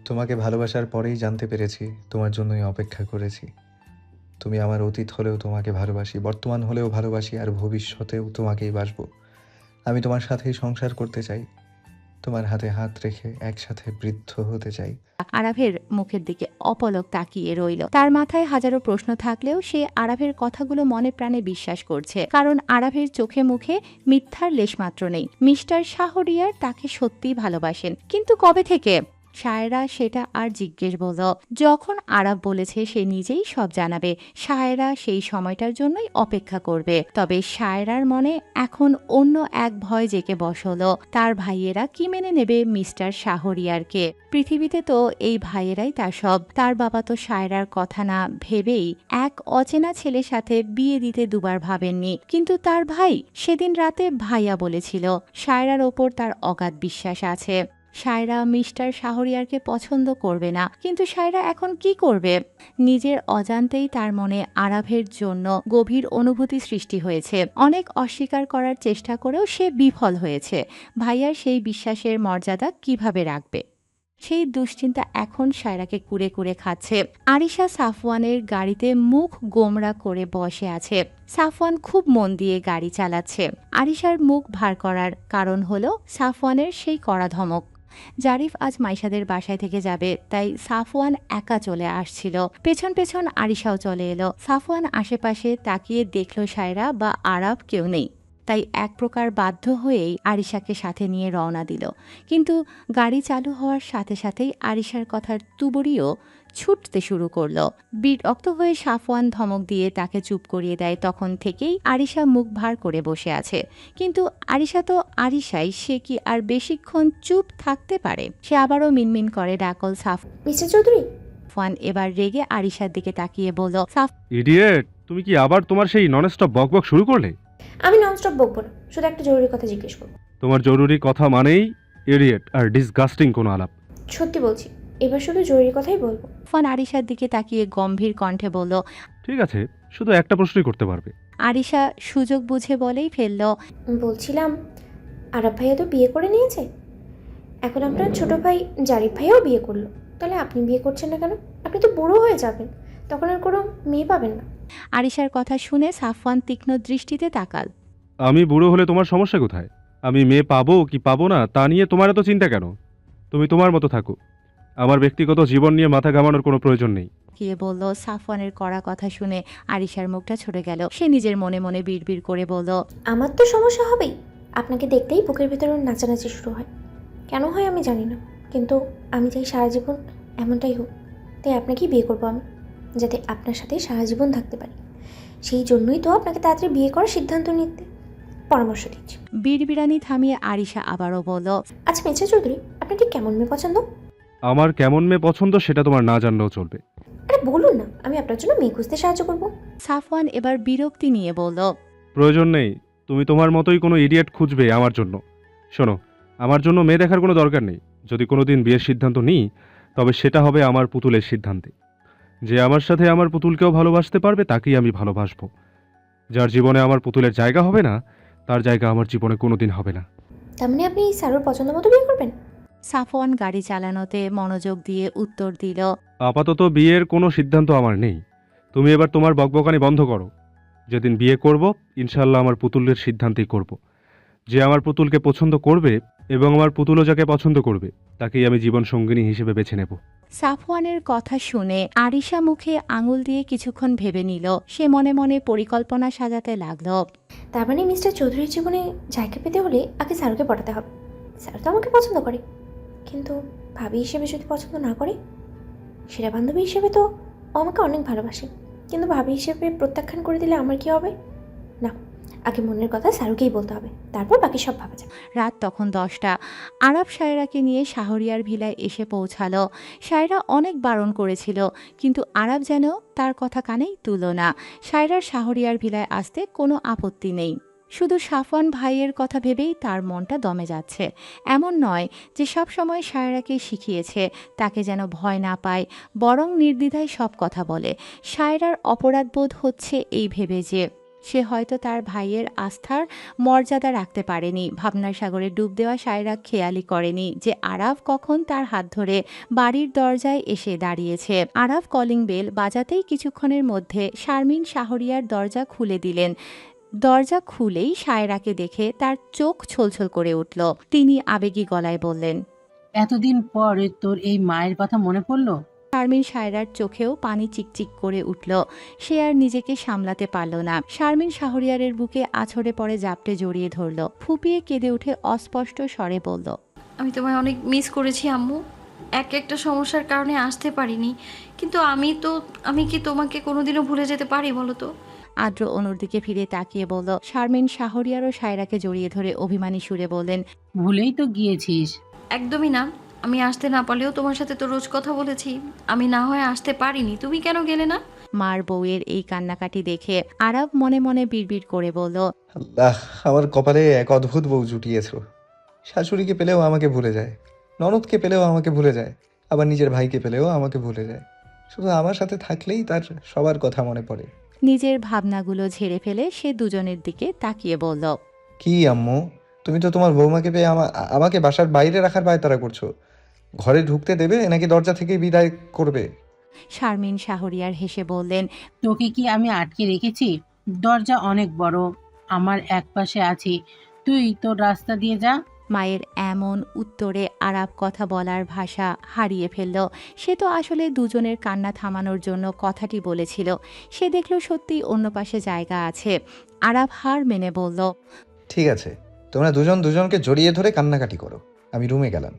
তোমাকে ভালোবাসার পরেই জানতে পেরেছি তোমার জন্যই অপেক্ষা করেছি। তুমি আমার অতীত হলেও তোমাকে ভালোবাসি, বর্তমান হলেও ভালোবাসি, আর ভবিষ্যতেও তোমাকেই বাসবো। আমি তোমার সাথেই সংসার করতে চাই। তোমার হাতে হাত রেখে একসাথে বৃদ্ধ হতে চাই। আরাফের মুখের দিকে অপলক তাকিয়ে রইল। তার মাথায় হাজারো প্রশ্ন থাকলেও সে আরাফের কথাগুলো মনে প্রাণে বিশ্বাস করছে, কারণ আরাফের চোখে মুখে মিথ্যার লেশমাত্র নেই। মিস্টার শাহরিয়ার তাকে সত্যিই ভালোবাসেন, কিন্তু কবে থেকে? শায়রা সেটা আর জিজ্ঞেস বলল যখন আরাফ বলেছে সে নিজেই সব জানাবে। শায়রা সেই সময়টার জন্যই অপেক্ষা করবে। তবে শায়রার মনে এখন অন্য এক ভয় জেগে বসল। তার ভাইয়েরা কি মেনে নেবে মিস্টার শাহরিয়ারকে? পৃথিবীতে তো এই ভাইয়েরাই তার সব। তার বাবা তো শায়রার কথা না ভেবেই এক অচেনা ছেলের সাথে বিয়ে দিতে দুবার ভাবেননি, কিন্তু তার ভাই সেদিন রাতে ভাইয়া বলেছিল শায়রার ওপর তার অগাধ বিশ্বাস আছে। শায়রা মিস্টার শাহরিয়ারকে পছন্দ করবে না, কিন্তু শায়রা এখন কি করবে? নিজের অজান্তেই তার মনে আরাফের জন্য গভীর অনুভূতি সৃষ্টি হয়েছে। অনেক অস্বীকার করার চেষ্টা করেও সে বিফল হয়েছে। ভাইয়ার সেই বিশ্বাসের মর্যাদা কিভাবে রাখবে? সেই দুশ্চিন্তা এখন শায়রাকে কুরে কুরে খাচ্ছে। আরিশা সাফওয়ানের গাড়িতে মুখ গোমরা করে বসে আছে। সাফওয়ান খুব মন দিয়ে গাড়ি চালাচ্ছে। আরিশার মুখ ভার করার কারণ হলো সাফওয়ানের সেই কড়া ধমক। জারিফ আজ মাইশাদের বাসায় থেকে যাবে, তাই সাফওয়ান একা চলে আসছিল। পেছন পেছন আরিশাও চলে এলো। সাফওয়ান আশেপাশে তাকিয়ে দেখল শায়রা বা আরাফ কেউ নেই, তাই এক প্রকার বাধ্য হয়েই আরিশাকে সাথে নিয়ে রওনা দিল। কিন্তু গাড়ি চালু হওয়ার সাথে সাথেই আরিশার কথার তুবড়িও ছুটতে শুরু করলো। বিরক্ত হয়ে সাফওয়ান ধমক দিয়ে তাকে চুপ করিয়ে দেয়। তখন থেকেই আরিশা মুখ ভার করে বসে আছে। কিন্তু আরিশা তো আরিশাই, সে কি আর বেশিক্ষণ চুপ থাকতে পারে? সে আবারও মিনমিন করে ডাকল মিস্টার চৌধুরী। সাফওয়ান এবার রেগে আরিশার দিকে তাকিয়ে বলল, ইডিয়েট, তুমি কি আবার তোমার সেই ননস্টপ বকবক শুরু করলে? আমি ননস্টপ বকবো না, শুধু একটা জরুরি কথা জিজ্ঞেস করবো। তোমার জরুরি কথা মানেই ইডিয়েট আর ডিসগাস্টিং কোনো আলাপ। সত্যি বলছি, এবার শুধু জরুরি কথাই বলবো। সাফওয়ান আরিশার দিকে তাকিয়ে গম্ভীর কণ্ঠে বলল। ঠিক আছে, শুধু একটা প্রশ্নই করতে পারবে। আরিশা সুযোগ বুঝে বলেই ফেলল, বলছিলাম, আরাফ ভাইয়া তো বিয়ে করে নিয়েছে, এখন আপনার ছোট ভাই জারিফ ভাইয়াও বিয়ে করলো, তাহলে আপনি বিয়ে করছেন না কেন? আপনি তো বুড়ো হয়ে যাবেন, তখন আর কোনো মেয়ে পাবেন না। আরিশার কথা শুনে সাফওয়ান তীক্ষ্ণ দৃষ্টিতে তাকাল। আমি বুড়ো হলে তোমার সমস্যা কোথায়? আমি মেয়ে পাবো কি পাবো না তা নিয়ে তোমার এত চিন্তা কেন? তুমি তোমার মতো থাকো, আমার ব্যক্তিগত জীবন নিয়ে মাথা ঘামানোর কোনো প্রয়োজন নেই। গিয়ে বলল। সাফওয়ানের কড়া কথা শুনে আরিশার মুখটা ছড়ে গেল। সে নিজের মনে মনে বিড়বিড় করে বলল, আমার তো সমস্যা হবেই। আপনাকে দেখতেই বুকের ভেতরে নাচানাচি শুরু হয়। কেন হয় আমি জানি না, কিন্তু আমি চাই সারা জীবন এমনটাই হোক। তাই আপনাকেই বিয়ে করবো আমি, যাতে আপনার সাথে সারা জীবন থাকতে পারি। সেই জন্যই তো আপনাকে তাড়াতাড়ি বিয়ে করার সিদ্ধান্ত নিতে পরামর্শ দিচ্ছি। বিড়বিড়ানি থামিয়ে আরিশা আবারও বলল, আচ্ছা মিস্টার চৌধুরী, আপনার ঠিক কেমন মেয়ে পছন্দ? আমার কেমন মেয়ে পছন্দ সেটা তোমার না জানলেও চলবে। আরে বলুন না, আমি আপনার জন্য মেয়ে খুঁজতে সাহায্য করবো। সাফওয়ান এবার বিরক্তি নিয়ে বলল, প্রয়োজন নেই, তুমি তোমার মতোই কোনো ইডিয়েট খুঁজবে আমার জন্য। শোনো, আমার জন্য মেয়ে দেখার কোনো দরকার নেই। যদি কোনোদিন বিয়ের সিদ্ধান্ত নিই, তবে সেটা হবে আমার পুতুলের সিদ্ধান্তে। যে আমার সাথে আমার পুতুলকেও ভালোবাসতে পারবে তাকেই আমি ভালোবাসবো। যার জীবনে আমার পুতুলের জায়গা হবে না, তার জায়গা আমার জীবনে কোনোদিন হবে না। তার মানে আপনি সারোর পছন্দ মতো বিয়ে করবেন? সাফওয়ান গাড়ি চালানোতে মনোযোগ দিয়ে উত্তর দিল, আপাতত বিয়ের কোনো সিদ্ধান্ত আমার নেই। তুমি এবার তোমার বকবকানি বন্ধ করো। যেদিন বিয়ে করব, ইনশাল্লাহ আমার পুতুলের সিদ্ধান্তেই করব। যে আমার পুতুলকে পছন্দ করবে এবং আমার পুতুলও যাকে পছন্দ করবে, তাকেই আমি জীবন সঙ্গিনী হিসেবে বেছে নেব। সাফওয়ানের কথা শুনে আরিশা মুখে আঙুল দিয়ে কিছুক্ষণ ভেবে নিল। সে মনে মনে পরিকল্পনা সাজাতে লাগলো। তার মানে মিস্টার চৌধুরীর জীবনে জায়গা পেতে হলে আগে স্যারকে পটাতে হবে। স্যার তো আমাকে পছন্দ করে, কিন্তু ভাবি হিসেবে যদি পছন্দ না করে, সেরা বান্ধবী হিসেবে তো ও আমাকে অনেক ভালোবাসে, কিন্তু ভাবি হিসেবে প্রত্যাখ্যান করে দিলে আমার কি হবে? না, আগে মনের কথা স্যারকেই বলতে হবে, তারপর বাকি সব ভাবা যাবে। রাত তখন 10টা। আরাফ শায়রাকে নিয়ে শাহরিয়ার ভিলায় এসে পৌঁছালো। শায়রা অনেক বারণ করেছিল, কিন্তু আরাফ যেন তার কথা কানেই তুলল না। শায়রার শাহরিয়ার ভিলায় আসতে কোনো আপত্তি নেই, শুধু সাফওয়ান ভাইয়ের কথা ভেবেই তার মনটা দমে যাচ্ছে। এমন নয় যে সব সময় শায়রাকে শিখিয়েছে তাকে যেন ভয় না পায়, বরং নির্দ্বিধায় সব কথা বলে। শায়রার অপরাধবোধ হচ্ছে এই ভেবে যে সে হয়তো তার ভাইয়ের আস্থার মর্যাদা রাখতে পারেনি। ভাবনার সাগরে ডুব দেওয়া শায়রা খেয়ালি করেনি যে আরাফ কখন তার হাত ধরে বাড়ির দরজায় এসে দাঁড়িয়েছে। আরাফ কলিং বেল বাজাতেই কিছুক্ষণের মধ্যে শারমিন শাহরিয়ার দরজা খুলে দিলেন। দরজা খুলেই সায়রাকে দেখে তার চোখ ছলছল করে উঠল। তিনি আবেগী গলায় বললেন। এতদিন পর তোর এই মায়ের কথা মনে পড়লো? শারমিন সায়রার চোখেও পানি চিকচিক করে উঠল। সে আর নিজেকে সামলাতে পারল না। শারমিন শাহরিয়ারের বুকে আছড়ে পড়ে জাপটে জড়িয়ে ধরল। ফুপিয়ে কেঁদে উঠে অস্পষ্ট স্বরে বলল, আমি তোমায় অনেক মিস করেছি আম্মু। একটা সমস্যার কারণে আসতে পারিনি, কিন্তু আমি কি তোমাকে কোনোদিনও ভুলে যেতে পারি বলো তো? আদ্র অনুর দিকে ফিরে তাকিয়ে বলল। শারমিন শাহরিয়ার ও সায়রাকে জড়িয়ে ধরে অভিমানী সুরে বললেন, ভুলেই তো গিয়েছিস। একদমই না। আমি আসতে না পারলেও তোমার সাথে তো রোজ কথা বলেছি। আমি না হয় আসতে পারিনি, তুমি কেন গেলে না? মার বউয়ের এই কান্নাকাটি দেখে আরাব মনে মনে বিড়বিড় করে বলল, আল্লাহ, আমার কপালে এক অদ্ভুত বউ জুটিয়েছ। শাশুড়িকে পেলেও আমাকে ভুলে যায়, ননদকে পেলেও আমাকে ভুলে যায়, আবার নিজের ভাইকে পেলেও আমাকে ভুলে যায়। শুধু আমার সাথে থাকলেই তার সবার কথা মনে পড়ে। নিজের ভাবনাগুলো ঝেড়ে ফেলে সে দুজনের দিকে তাকিয়ে বলল, কি আম্মু, তুমি তো তোমার বৌমাকে পেয়ে আমাকে বাসার বাইরে রাখার পায়তারা করছো। ঘরে ঢুকতে দেবে নাকি দরজা থেকে বিদায় করবে? শারমিন শাহরিয়ার হেসে বললেন, তোকে কি আমি আটকে রেখেছি? দরজা অনেক বড়, আমার এক পাশে আছি, তুই তোর রাস্তা দিয়ে যা। মায়ের এমন উত্তরে আরাব কথা বলার ভাষা হারিয়ে ফেলল। সে তো আসলে দুজনের কান্না থামানোর জন্য কথাটি বলেছিল। সে দেখল সত্যিই অন্য পাশে জায়গা আছে। আরাব হার মেনে বলল, ঠিক আছে, তোমরা দুজন দুজনকে জড়িয়ে ধরে কান্নাকাটি করো, আমি রুমে গেলাম।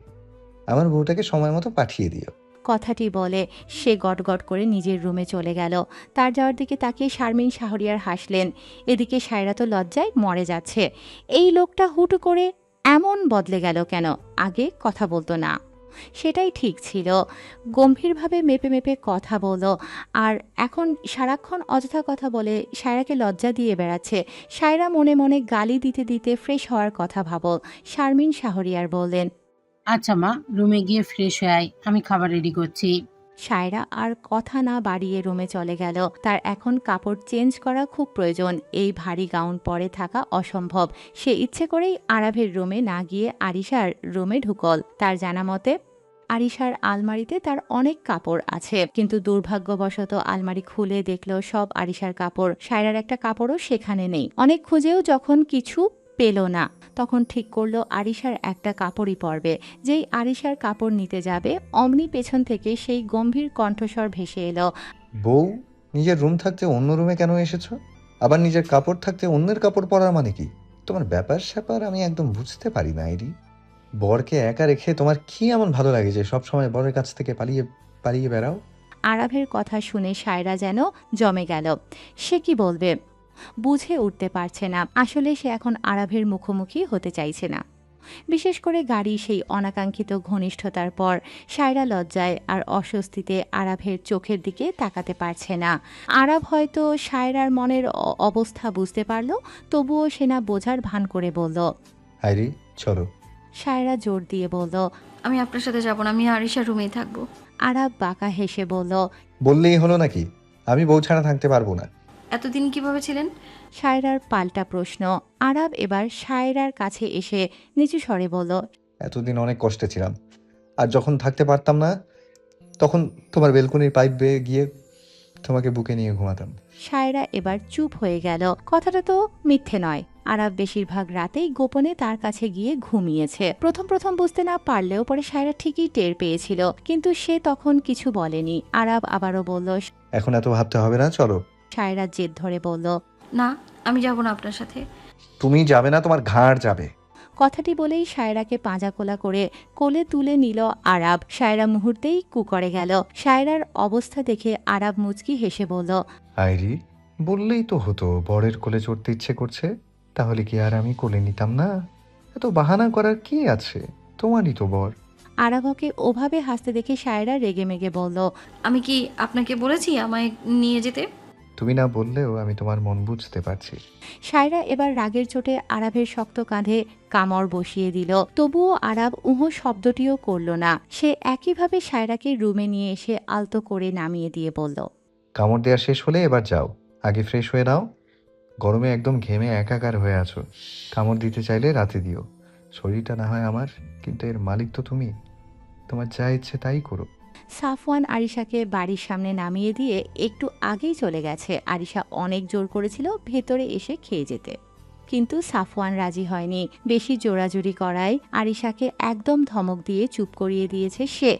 আমার বউটাকে সময় মতো পাঠিয়ে দিও। কথাটি বলে সে গটগট করে নিজের রুমে চলে গেল। তার যাওয়ার দিকে তাকিয়ে শারমিন শাহরিয়ার হাসলেন। এদিকে সায়রা তো লজ্জায় মরে যাচ্ছে। এই লোকটা হুট করে এমন বদলে গেল কেন? আগে কথা বলতো না, সেটাই ঠিক ছিল। গম্ভীরভাবে মেপে মেপে কথা বলো, আর এখন সারাক্ষণ অযথা কথা বলে সায়রাকে লজ্জা দিয়ে বেড়াচ্ছে। সায়রা মনে মনে গালি দিতে দিতে ফ্রেশ হওয়ার কথা ভাবল। শারমিন শাহরিয়ার বললেন, আচ্ছা মা, রুমে গিয়ে ফ্রেশ হয়ে আয়, আমি খাবার রেডি করছি। সায়রা আর কথা না বাড়িয়ে রুমে চলে গেল। তার এখন কাপড় চেঞ্জ করা খুব প্রয়োজন। এই ভারী গাউন পরে থাকা অসম্ভব। সে ইচ্ছে করেই আরাভের রুমে না গিয়ে আরিশার রুমে ঢুকল। তার জানা মতে আরিশার আলমারিতে তার অনেক কাপড় আছে, কিন্তু দুর্ভাগ্যবশত আলমারি খুলে দেখল সব আরিশার কাপড়। সায়রার একটা কাপড়ও সেখানে নেই। অনেক খুঁজেও যখন কিছু পেল না, তখন ঠিক করলো আরিশার একটা কাপড়ই পরবে। যেই আরিশার কাপড় নিতে যাবে, অমনি পেছন থেকে সেই গম্ভীর কণ্ঠস্বর ভেসে এলো, বউ, নিজের রুম থাকতে অন্য রুমে কেন এসেছো? আবার নিজের কাপড় থাকতে অন্যের কাপড় পরার মানে কি? তোমার ব্যাপার স্যাপার আমি একদম বুঝতে পারি না আইরি। বরকে একা রেখে তোমার কি এমন ভালো লাগে যে সবসময় বরের কাছ থেকে পালিয়ে পালিয়ে বেড়াও? আরাভের কথা শুনে সায়রা যেন জমে গেল। সে কি বলবে বুঝে উঠতে পারছে না। আসলে সে এখন আরাভের মুখোমুখি হতে চাইছে না। বিশেষ করে গাড়ি সেই অনাকাঙ্ক্ষিত ঘনিষ্ঠতার পর সায়রা লজ্জায় আর অস্বস্তিতে আরাভের চোখের দিকে তাকাতে পারছে না। আরাভ হয়তো সায়রার মনের অবস্থা বুঝতে পারল, তবুও সে না বোঝার ভান করে বলল। আইরি, চলো। সায়রা জোর দিয়ে বলল, আমি আপনার সাথে যাব না, আমি আরিশার রুমেই থাকবো। আরাভ বাঁকা হেসে বলল, বললেই হলো নাকি? আমি বউ ছাড়া থাকতে পারবো না। এতদিন কিভাবে ছিলেন? সায়রার পাল্টা প্রশ্ন। আরাব এবার সায়রার কাছে এসে নিচু স্বরে বলল, এতদিন অনেক কষ্টে ছিলাম, আর যখন থাকতে পারতাম না তখন তোমার বেলকনির পাইপ বেয়ে গিয়ে তোমাকে বুকে নিয়ে ঘুমাতাম। সায়রা এবার চুপ হয়ে গেল। কথাটা তো মিথ্যে নয়। আরাব বেশিরভাগ রাতেই গোপনে তার কাছে গিয়ে ঘুমিয়েছে। প্রথম প্রথম বুঝতে না পারলেও পরে সায়রা ঠিকই টের পেয়েছিল, কিন্তু সে তখন কিছু বলেনি। আরাব আবারও বলল। এখন এত ভাবতে হবে না, চলো। সায়রা জেদ ধরে বলল, না, আমি যাব না আপনার সাথে। তুমি যাবে না, তোমার ঘাড় যাবে। কথাটি বলেই সায়রাকে পাঁজাকোলা করে কোলে তুলে নিল আরাব। সায়রা মুহূর্তেই কুকরে গেল। সায়রার অবস্থা দেখে আরাব মুচকি হেসে বলল, আইরি, বললেই তো হতো বরের কোলে চড়তে ইচ্ছে করছে, তাহলে কি আর আমি কোলে নিতাম না? এত বাহানা করার কি আছে, তোমারই তো বর। আরাবকে ওভাবে হাসতে দেখে সায়রা রেগেমেগে বলল, আমি কি আপনাকে বলেছি আমায় নিয়ে যেতে? তুমি না বললেও আমি তোমার মন বুঝতে পারছি। সায়রা এবার রাগের চোটে আরাবের শক্ত কাঁধে কামড় বসিয়ে দিল। তবুও আরাব শব্দটিও করল না। সে একইভাবে সায়রাকে রুমে নিয়ে এসে আলতো করে নামিয়ে দিয়ে বলল, কামড় দেওয়া শেষ হলে এবার যাও, আগে ফ্রেশ হয়ে নাও। গরমে একদম ঘেমে একাকার হয়ে আছো। কামড় দিতে চাইলে রাতে দিও, শরীরটা না হয় আমার, কিন্তু এর মালিক তো তুমি। তোমার যা ইচ্ছে তাই করো। সাফওয়ান আরিশাকে বাড়ির সামনে নামিয়ে দিয়ে একটু আগেই চলে গেছে। আরিশা অনেক জোর করেছিল ভেতরে এসে খেয়ে যেতে, কিন্তু সাফওয়ান রাজি হয়নি। বেশি জোরাজুরি করায় আরিশাকে একদম ধমক দিয়ে চুপ করিয়ে দিয়েছে সে।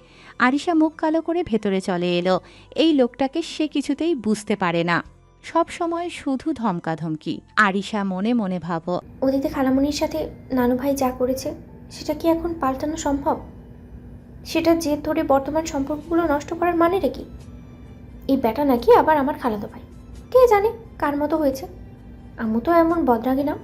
আরিশা মুখ কালো করে ভেতরে চলে এলো। এই লোকটাকে সে কিছুতেই বুঝতে পারে না, সব সময় শুধু ধমকাধমকি। আরিশা মনে মনে ভাবো, অতীতে খালামণির সাথে নানু ভাই যা করেছে সেটা কি এখন পাল্টানো সম্ভব? সেটা জেদ ধরে বর্তমান সম্পর্কগুলো নষ্ট করার মানেটা কি? এই ব্যাটা নাকি আবার আমার খালাতো ভাই, কে জানে কার মতো হয়েছে। আম্মু তো এমন বদরাগী না।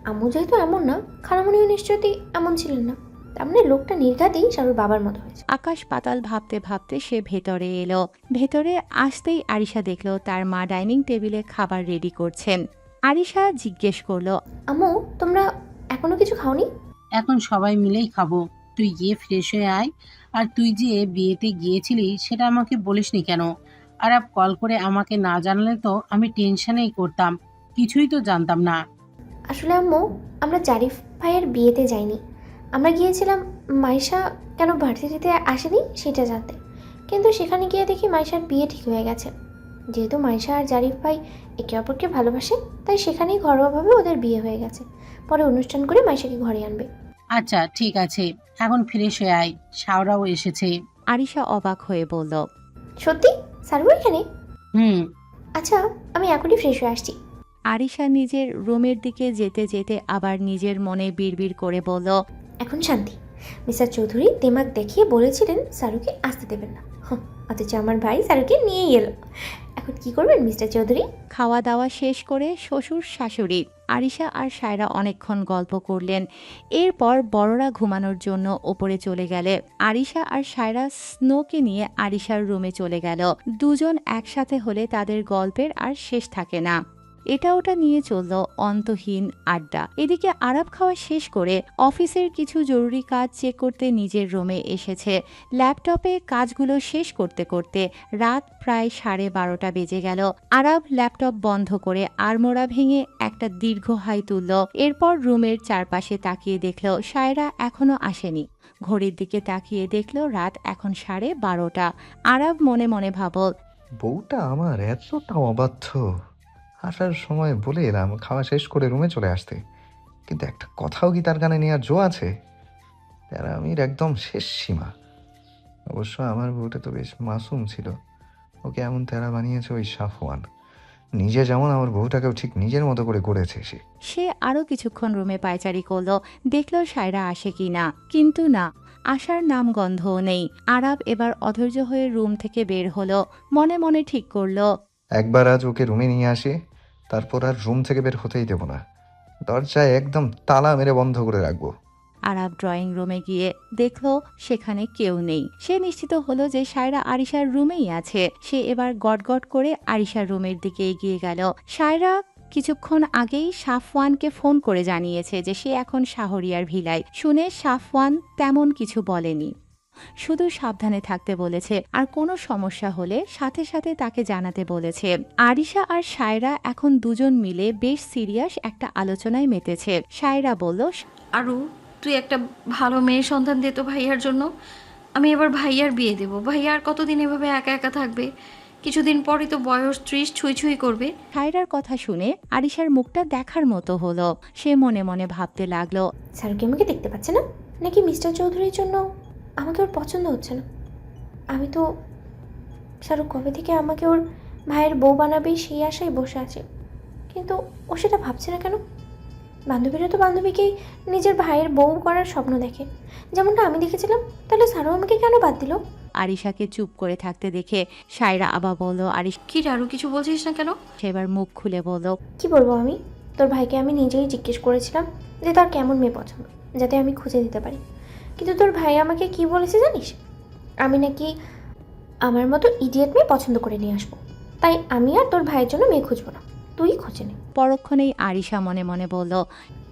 আম্মু যেহেতু এমন না, খালামণিও নিশ্চয়ই এমন ছিলেন না। তার মানে লোকটা নির্ঘাতেই শারুর বাবার মতো হয়েছে। আকাশ পাতাল ভাবতে ভাবতে সে ভেতরে এলো। ভেতরে আসতেই আরিশা দেখলো তার মা ডাইনিং টেবিলে খাবার রেডি করছেন। আরিশা জিজ্ঞেস করলো, আম্মু, তোমরা এখনো কিছু খাওনি? এখন সবাই মিলেই খাবো। তুই গিয়ে ফ্রেশ হয়ে আয়। আর তুই যে বিয়েতে গিয়েছিলি সেটা আমাকে বলিসনি কেন? আরব কল করে আমাকে না জানালে তো আমি টেনশনেই করতাম, কিছুই তো জানতাম না। আসলে আম্মু, আমরা জারিফ ভাইয়ের বিয়েতে যাইনি। আমরা গিয়েছিলাম মাইশা কেন ভার্সিটিতে আসেনি সেটা জানতে। কিন্তু সেখানে গিয়ে দেখি মাইশার বিয়ে ঠিক হয়ে গেছে। যেহেতু মাইশা আর জারিফ ভাই একে অপরকে ভালোবাসে, তাই সেখানেই ঘরোয়াভাবে ওদের বিয়ে হয়ে গেছে। পরে অনুষ্ঠান করে মাইশাকে ঘরে আনবে। আচ্ছা ঠিক আছে, এখন ফ্রেশ হয়ে আয়, শাওরাও এসেছে। আরিশা অবাক হয়ে বলল, সত্যি সারু এখানে? হুম। আচ্ছা, আমি এখনই ফ্রেশ হয়ে আসছি। আরিশা নিজের রুমের দিকে যেতে যেতে আবার নিজের মনে বিড়বিড় করে বলল, এখন শান্তি। মিস্টার চৌধুরী দেমাগ দেখিয়ে বলেছিলেন সারুকে আসতে দেবেন না, অথচ আমার ভাই সারুকে নিয়েই এলো। এখন কি করবেন মিস্টার চৌধুরী? খাওয়া দাওয়া শেষ করে শ্বশুর শাশুড়ি আরিশা আর সায়রা অনেকক্ষণ গল্প করলেন। এরপর বড়রা ঘুমানোর জন্য ওপরে চলে গেলে আরিশা আর সায়রা স্নোকে নিয়ে আরিশার রুমে চলে গেল। দুজন একসাথে হলে তাদের গল্পের আর শেষ থাকে না। এটা ওটা নিয়ে চলল অন্তহীন আড্ডা। এদিকে আরাব খাওয়া শেষ করে অফিসের কিছু জরুরি কাজ চেক করতে নিজের রুমে এসেছে। ল্যাপটপে কাজগুলো শেষ করতে করতে রাত প্রায় 12:30 বেজে গেল। আরাব ল্যাপটপ বন্ধ করে আড়মোড়া ভেঙে একটা দীর্ঘ হাই তুলল। এরপর রুমের চারপাশে তাকিয়ে দেখল সায়রা এখনো আসেনি। ঘড়ির দিকে তাকিয়ে দেখল রাত এখন 12:30। আরাব মনে মনে ভাবল, বউটা আমার এতটা অবাধ্য। আসার সময় বলে এলাম খাওয়া শেষ করে রুমে চলে আসতে, কিন্তু একটা কথাও কি তার কানে নেওয়ার জো আছে? তারা আমির একদম শেষ সীমা। অবশ্য আমার বউটা তো বেশ মাসুম ছিল, ওকে এমন তেরা বানিয়েছে ওই সাফওয়ান। নিজে যেমন আমার বউটাকেও ঠিক নিজের মতো করে গড়েছে সে। সে আরও কিছুক্ষণ রুমে পায়চারি করলো, দেখল সায়রা আসে কি না, কিন্তু না, আসার নাম গন্ধও নেই। আরাব এবার অধৈর্য হয়ে রুম থেকে বের হলো। মনে মনে ঠিক করলো, একবার আজ ওকে রুমে নিয়ে আসি, তারপর আর রুম থেকে বের হতেই দেব না। দরজায় একদম তালা মেরে বন্ধ করে রাখবো। আরাব ড্রয়িং রুমে গিয়ে দেখল সেখানে কেউ নেই। সে নিশ্চিত হলো যে সায়রা আরিশার রুমেই আছে। সে এবার গটগট করে আরিশার রুমের দিকে এগিয়ে গেল। সায়রা কিছুক্ষণ আগেই সাফওয়ানকে ফোন করে জানিয়েছে যে সে এখন শাহরিয়ার ভিলায়। শুনে সাফওয়ান তেমন কিছু বলেনি, শুধু সাবধানে থাকতে বলেছে আর কোনো সমস্যা হলে সাথে সাথে তাকে জানাতে বলেছে। আরিশা আর সায়রা এখন দুজন মিলে বেশ সিরিয়াস একটা আলোচনায় মেতেছে। সায়রা বলল, আরু, তুই একটা ভালো মেয়ে সন্তান দে তো ভাইয়ার জন্য। আমি এবার ভাইয়ার বিয়ে দেব। ভাইয়া আর কতদিন এভাবে একা একা থাকবে? কিছুদিন পরই তো বয়স 30 ছুঁই ছুঁই করবে। সায়রার কথা শুনে আরিশার মুখটা দেখার মতো হলো। সে মনে মনে ভাবতে লাগলো, সারুকে আমাকে দেখতে পাচ্ছে না, নাকি মিস্টার চৌধুরীর জন্য আমাকে ওর পছন্দ হচ্ছে না? আমি তো শাহরুখ কবে থেকে আমাকে ওর ভাইয়ের বউ বানাবে সেই আশায় বসে আছে, কিন্তু ও সেটা ভাবছে না কেন? বান্ধবীরা তো বান্ধবীকেই নিজের ভাইয়ের বউ করার স্বপ্ন দেখে, যেমনটা আমি দেখেছিলাম। তাহলে সারু আমাকে কেন বাদ দিল? আরিশাকে চুপ করে থাকতে দেখে সায়রা আবার বলল, আরিশা কি রে আরু, কিছু বলছিস না কেন? এবার মুখ খুলে বলল, কি বলবো আমি? তোর ভাইকে আমি নিজেই জিজ্ঞেস করেছিলাম যে তার কেমন মেয়ে পছন্দ, যাতে আমি খুঁজে দিতে পারি। কিন্তু তোর ভাই আমাকে কি বলেছে জানিস? আমি নাকি আমার মতো ইডিয়েট মেয়ে পছন্দ করে নিয়ে আসবো। তাই আমি আর তোর ভাইয়ের জন্য মেয়ে খুঁজবো না, তুই খোঁজে নে। পরক্ষণেই আরিশা মনে মনে বলল,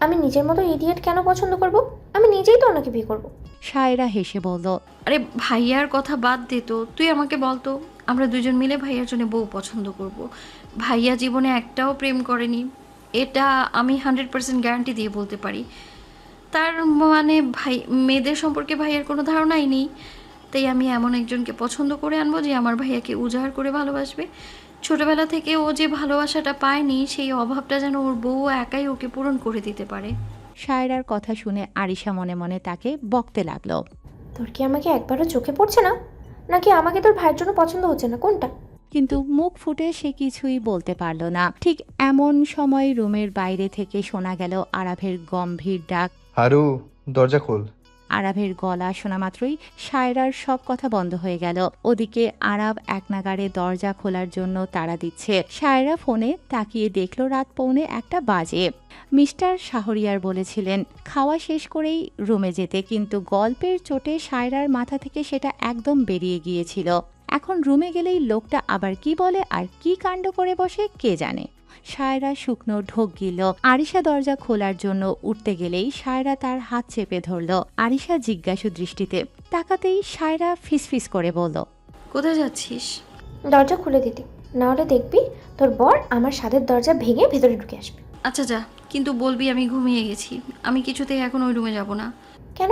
আমি নিজের মতো ইডিয়েট কেন পছন্দ করব? আমি নিজেই তো ওনাকে বিয়ে করবো। সায়রা হেসে বলল, আরে ভাইয়ার কথা বাদ দে তো, তুই আমাকে বলতো আমরা দুজন মিলে ভাইয়ার জন্য বউ পছন্দ করব। ভাইয়া জীবনে একটাও প্রেম করেনি, এটা আমি 100% গ্যারান্টি দিয়ে বলতে পারি। তার মানে ভাই মেয়েদের সম্পর্কে ভাইয়ার কোনো ধারণাই নেই। তাই আমি এমন একজনকে পছন্দ করে আনবো যে আমার ভাইয়াকে উজাড় করে ভালোবাসবে। ছোটবেলা থেকে ও যে ভালোবাসাটা পায়নি, সেই অভাবটা যেন ওর বউ একাই ওকে পূরণ করে দিতে পারে। সায়রার কথা শুনে আরিশা মনে মনে তাকে বকতে লাগলো। তোর কি আমাকে একবারও চোখে পড়ছে না, নাকি আমাকে তোর ভাইয়ের জন্য পছন্দ হচ্ছে না, কোনটা? কিন্তু মুখ ফুটে সে কিছুই বলতে পারল না। ঠিক এমন সময় রুমের বাইরে থেকে শোনা গেল আরাফের গম্ভীর ডাক। হারু, দরজা খোল। আরাফের গলা শোনা মাত্রই সায়রার সব কথা বন্ধ হয়ে গেল। ওদিকে আরাব একনাগাড়ে দরজা খোলার জন্য তাড়া দিচ্ছে। সায়রা ফোনে তাকিয়ে দেখল রাত 1:45 বাজে। মিস্টার শাহরিয়ার বলেছিলেন খাওয়া শেষ করেই রুমে যেতে, কিন্তু গল্পের চোটে সায়রার মাথা থেকে সেটা একদম বেরিয়ে গিয়েছিল। এখন রুমে গেলেই লোকটা আবার কি বলে আর কি কাণ্ড করে বসে কে জানে। সায়রা শুকনো ঢোক গিল। আরিশা দরজা খোলার জন্য উঠতে গেলেই সায়রা তার হাত চেপে ধরল। আরিশা জিজ্ঞাসু দৃষ্টিতে তাকাতেই সায়রা ফিসফিস করে বলল, কোথায় যাচ্ছিস? দরজা খুলে দিতে, না হলে দেখবি তোর বর আমার সাদের দরজা ভেঙে ভেতরে ঢুকে আসবে। আচ্ছা যা, কিন্তু বলবি আমি ঘুমিয়ে গেছি। আমি কিছুতেই এখন ওই রুমে যাব না। কেন?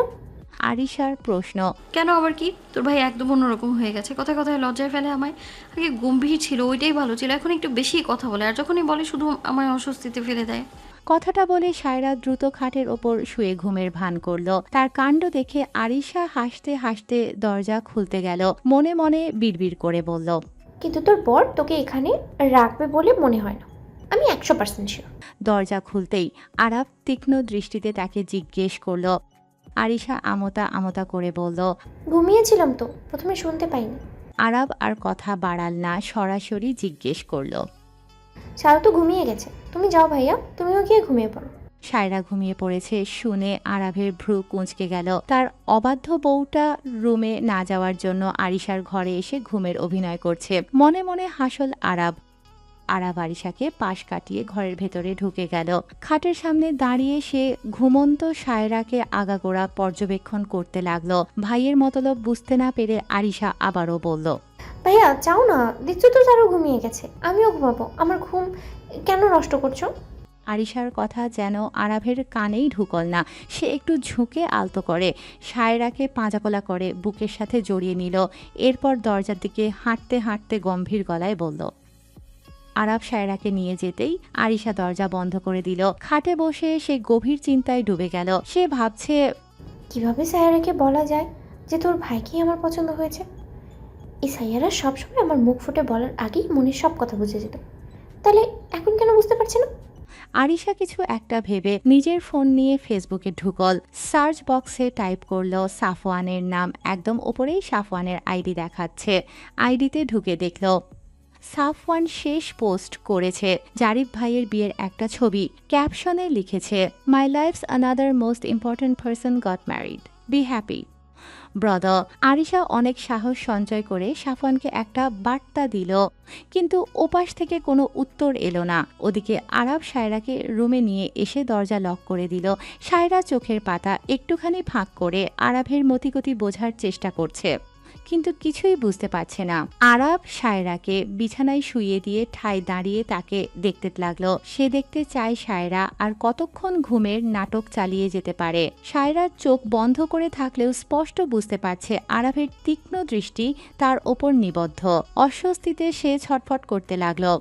আরিশার প্রশ্ন। কেন আবার কি? তোর ভাই একদম অন্যরকম হয়ে গেছে, কথায় কথায় লজ্জায় ফেলে আমায়। আগে গম্ভীর ছিল, ওইটাই ভালো ছিল, এখন একটু বেশি কথা বলে, আর যখনই বলে শুধু আমায় অস্বস্তিতে ফেলে দেয়। কথাটা বলে সায়রা দ্রুত খাটের ওপর শুয়ে ঘুমের ভান করল। তার কাণ্ড দেখে আরিশা হাসতে হাসতে দরজা খুলতে গেল। মনে মনে বিড়বিড় করে বলল, কিন্তু তোর বর তোকে এখানে রাখবে বলে মনে হয় না, আমি 100% শিওর। দরজা খুলতেই আরাফ তীক্ষ্ণ দৃষ্টিতে তাকে জিজ্ঞেস করল। আরিশা আমতা আমতা করে বলল, ঘুমিয়েছিলাম তো, প্রথমে শুনতে পাইনি। আরাব আর কথা বাড়াল না, সরাসরি জিজ্ঞেস করল। সারা তো ঘুমিয়ে গেছে, তুমি যাও ভাইয়া, তুমিও গিয়ে ঘুমিয়ে পড়ো। সায়রা ঘুমিয়ে পড়েছে শুনে আরাফের ভ্রু কুঁচকে গেল। তার অবাধ্য বউটা রুমে না যাওয়ার জন্য আরিশার ঘরে এসে ঘুমের অভিনয় করছে। মনে মনে হাসল আরাব। আরাব আরিশাকে পাশ কাটিয়ে ঘরের ভেতরে ঢুকে গেল। খাটের সামনে দাঁড়িয়ে সে ঘুমন্ত সায়রাকে আগাগোড়া পর্যবেক্ষণ করতে লাগলো। ভাইয়ের মতলব বুঝতে না পেরে আরিশা আবারও বলল, ভাইয়া যাও না, দেখছো তো সারা ঘুমিয়ে গেছে, আমিও ঘুমাবো, আমার ঘুম কেন নষ্ট করছো? আরিশার কথা যেন আরাফের কানেই ঢুকল না। সে একটু ঝুঁকে আলতো করে সায়রাকে পাঁজাকলা করে বুকের সাথে জড়িয়ে নিল। এরপর দরজার দিকে হাঁটতে হাঁটতে গম্ভীর গলায় বলল। আরাফ সায়রাকে নিয়ে যেতেই আরিশা দরজা বন্ধ করে দিল। খাটে বসে সে গভীর চিন্তায় ডুবে গেল। সে ভাবছে, কিভাবে সায়ারাকে বলা যায় যে তোর ভাইকেই আমার পছন্দ হয়েছে? এই সায়ারা সবসময় আমার মুখ ফুটে বলার আগেই মনের সব কথা বুঝে যেত, তাহলে এখন কেন বুঝতে পারছে না? আরিশা কিছু একটা ভেবে নিজের ফোন নিয়ে ফেসবুকে ঢুকল। সার্চ বক্সে টাইপ করলো সাফওয়ানের নাম। একদম ওপরেই সাফওয়ানের আইডি দেখাচ্ছে। আইডিতে ঢুকে দেখল সাফওয়ান শেষ পোস্ট করেছে জারিফ ভাইয়ের বিয়ের একটা ছবি। ক্যাপশনে লিখেছে, my life's another most important person got married, be happy brother. Arisha অনেক সাহস সঞ্চয় করে সাফওয়ানকে একটা বার্তা দিল, কিন্তু ওপাশ থেকে কোনো উত্তর এলো না। ওদিকে আরাব সায়রাকে রুমে নিয়ে এসে দরজা লক করে দিল। সায়রা চোখের পাতা একটুখানি ফাঁক করে আরাবের মতিগতি বোঝার চেষ্টা করছে, কিন্তু কিছুই বুঝতে পারছে না। আরাব সায়রাকে বিছানায় শুইয়ে দিয়ে ঠায় দাঁড়িয়ে তাকে দেখতে লাগলো। সে দেখতে চায় সায়রা আর কতক্ষণ ঘুমের নাটক চালিয়ে যেতে পারে। সায়রার চোখ বন্ধ করে থাকলেও স্পষ্ট বুঝতে পারছে আরাবের তীক্ষ্ণ দৃষ্টি তার ওপর নিবদ্ধ। অস্বস্তিতে সে ছটফট করতে লাগলো,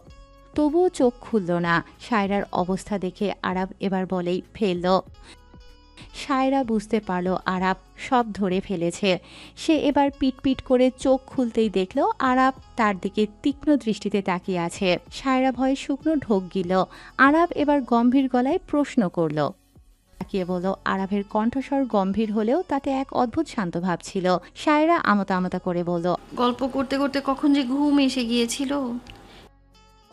তবুও চোখ খুলল না। সায়রার অবস্থা দেখে আরাব এবার বলেই ফেলল। সায়রা বুঝতে পারল আরাব সব ধরে ফেলেছে। সে এবার পিটপিট করে চোখ খুলতেই দেখল আরাব তার দিকে তীক্ষ্ণ দৃষ্টিতে তাকিয়ে আছে। সায়রা ভয়ে শুকনো ঢোক গিল। আরাব এবার গম্ভীর গলায় প্রশ্ন করল। তাকিয়ে বলল। আরাবের কণ্ঠস্বর গম্ভীর হলেও তাতে এক অদ্ভুত শান্ত ভাব ছিল। সায়রা আমতা আমতা করে বলল, গল্প করতে করতে কখন যে ঘুম এসে গিয়েছিল।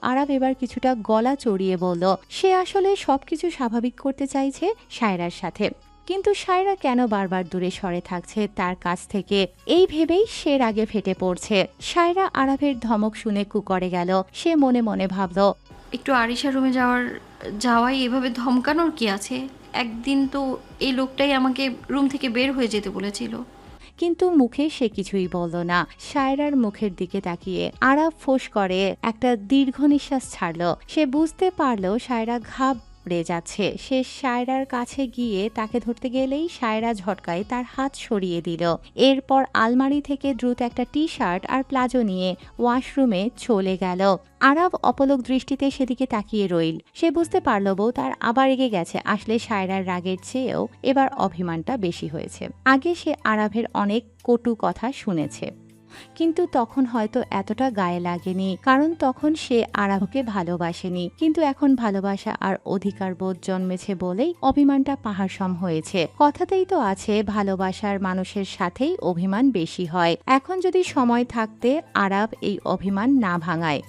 আরাব এবার কিছুটা গলা চড়িয়ে বলল, সে আসলে সবকিছু স্বাভাবিক করতে চাইছে সায়রার সাথে, কিন্তু সায়রা কেন বারবার দূরে সরে থাকছে তার কাছ থেকে, এই ভেবেই সে রাগে ফেটে পড়ছে। সায়রা আরাবের ধমক শুনে কুকরে গেল। সে মনে মনে ভাবল, একটু আরিশা রুমে যাওয়াই এভাবে ধমকানোর কি আছে? একদিন তো এই লোকটাই আমাকে রুম থেকে বের হয়ে যেতে বলেছিল। কিন্তু মুখে সে কিছুই বলল না। সায়রার মুখের দিকে তাকিয়ে আরাব ফোঁস করে একটা দীর্ঘ নিঃশ্বাস ছাড়ল। সে বুঝতে পারল সায়রা ঘাব রে যাচ্ছে। সে সায়রার কাছে গিয়ে তাকে ধরতে গেলেই সায়রা ঝটকায় তার হাত সরিয়ে দিল। এরপর আলমারি থেকে দ্রুত একটা টি শার্ট আর প্লাজো নিয়ে ওয়াশরুমে চলে গেল। আরাব অপলক দৃষ্টিতে সেদিকে তাকিয়ে রইল। সে বুঝতে পারল বউ তার আবার রেগে গেছে। আসলে সায়রার রাগের চেয়েও এবার অভিমানটা বেশি হয়েছে। আগে সে আরাবের অনেক কটু কথা শুনেছে, কিন্তু তখন হয়তো এতটা গায়ে লাগেনি, কারণ তখন সে আরাবকে ভালোবাসেনি। কিন্তু এখন ভালোবাসা আর অধিকার বোধ জন্মেছে বলেই অভিমানটা পাহাড়সম হয়েছে। কথাতেই তো আছে, ভালোবাসার মানুষের সাথেই অভিমান বেশি হয়। এখন যদি সময় থাকতে আরাব এই অভিমান না ভাঙায়,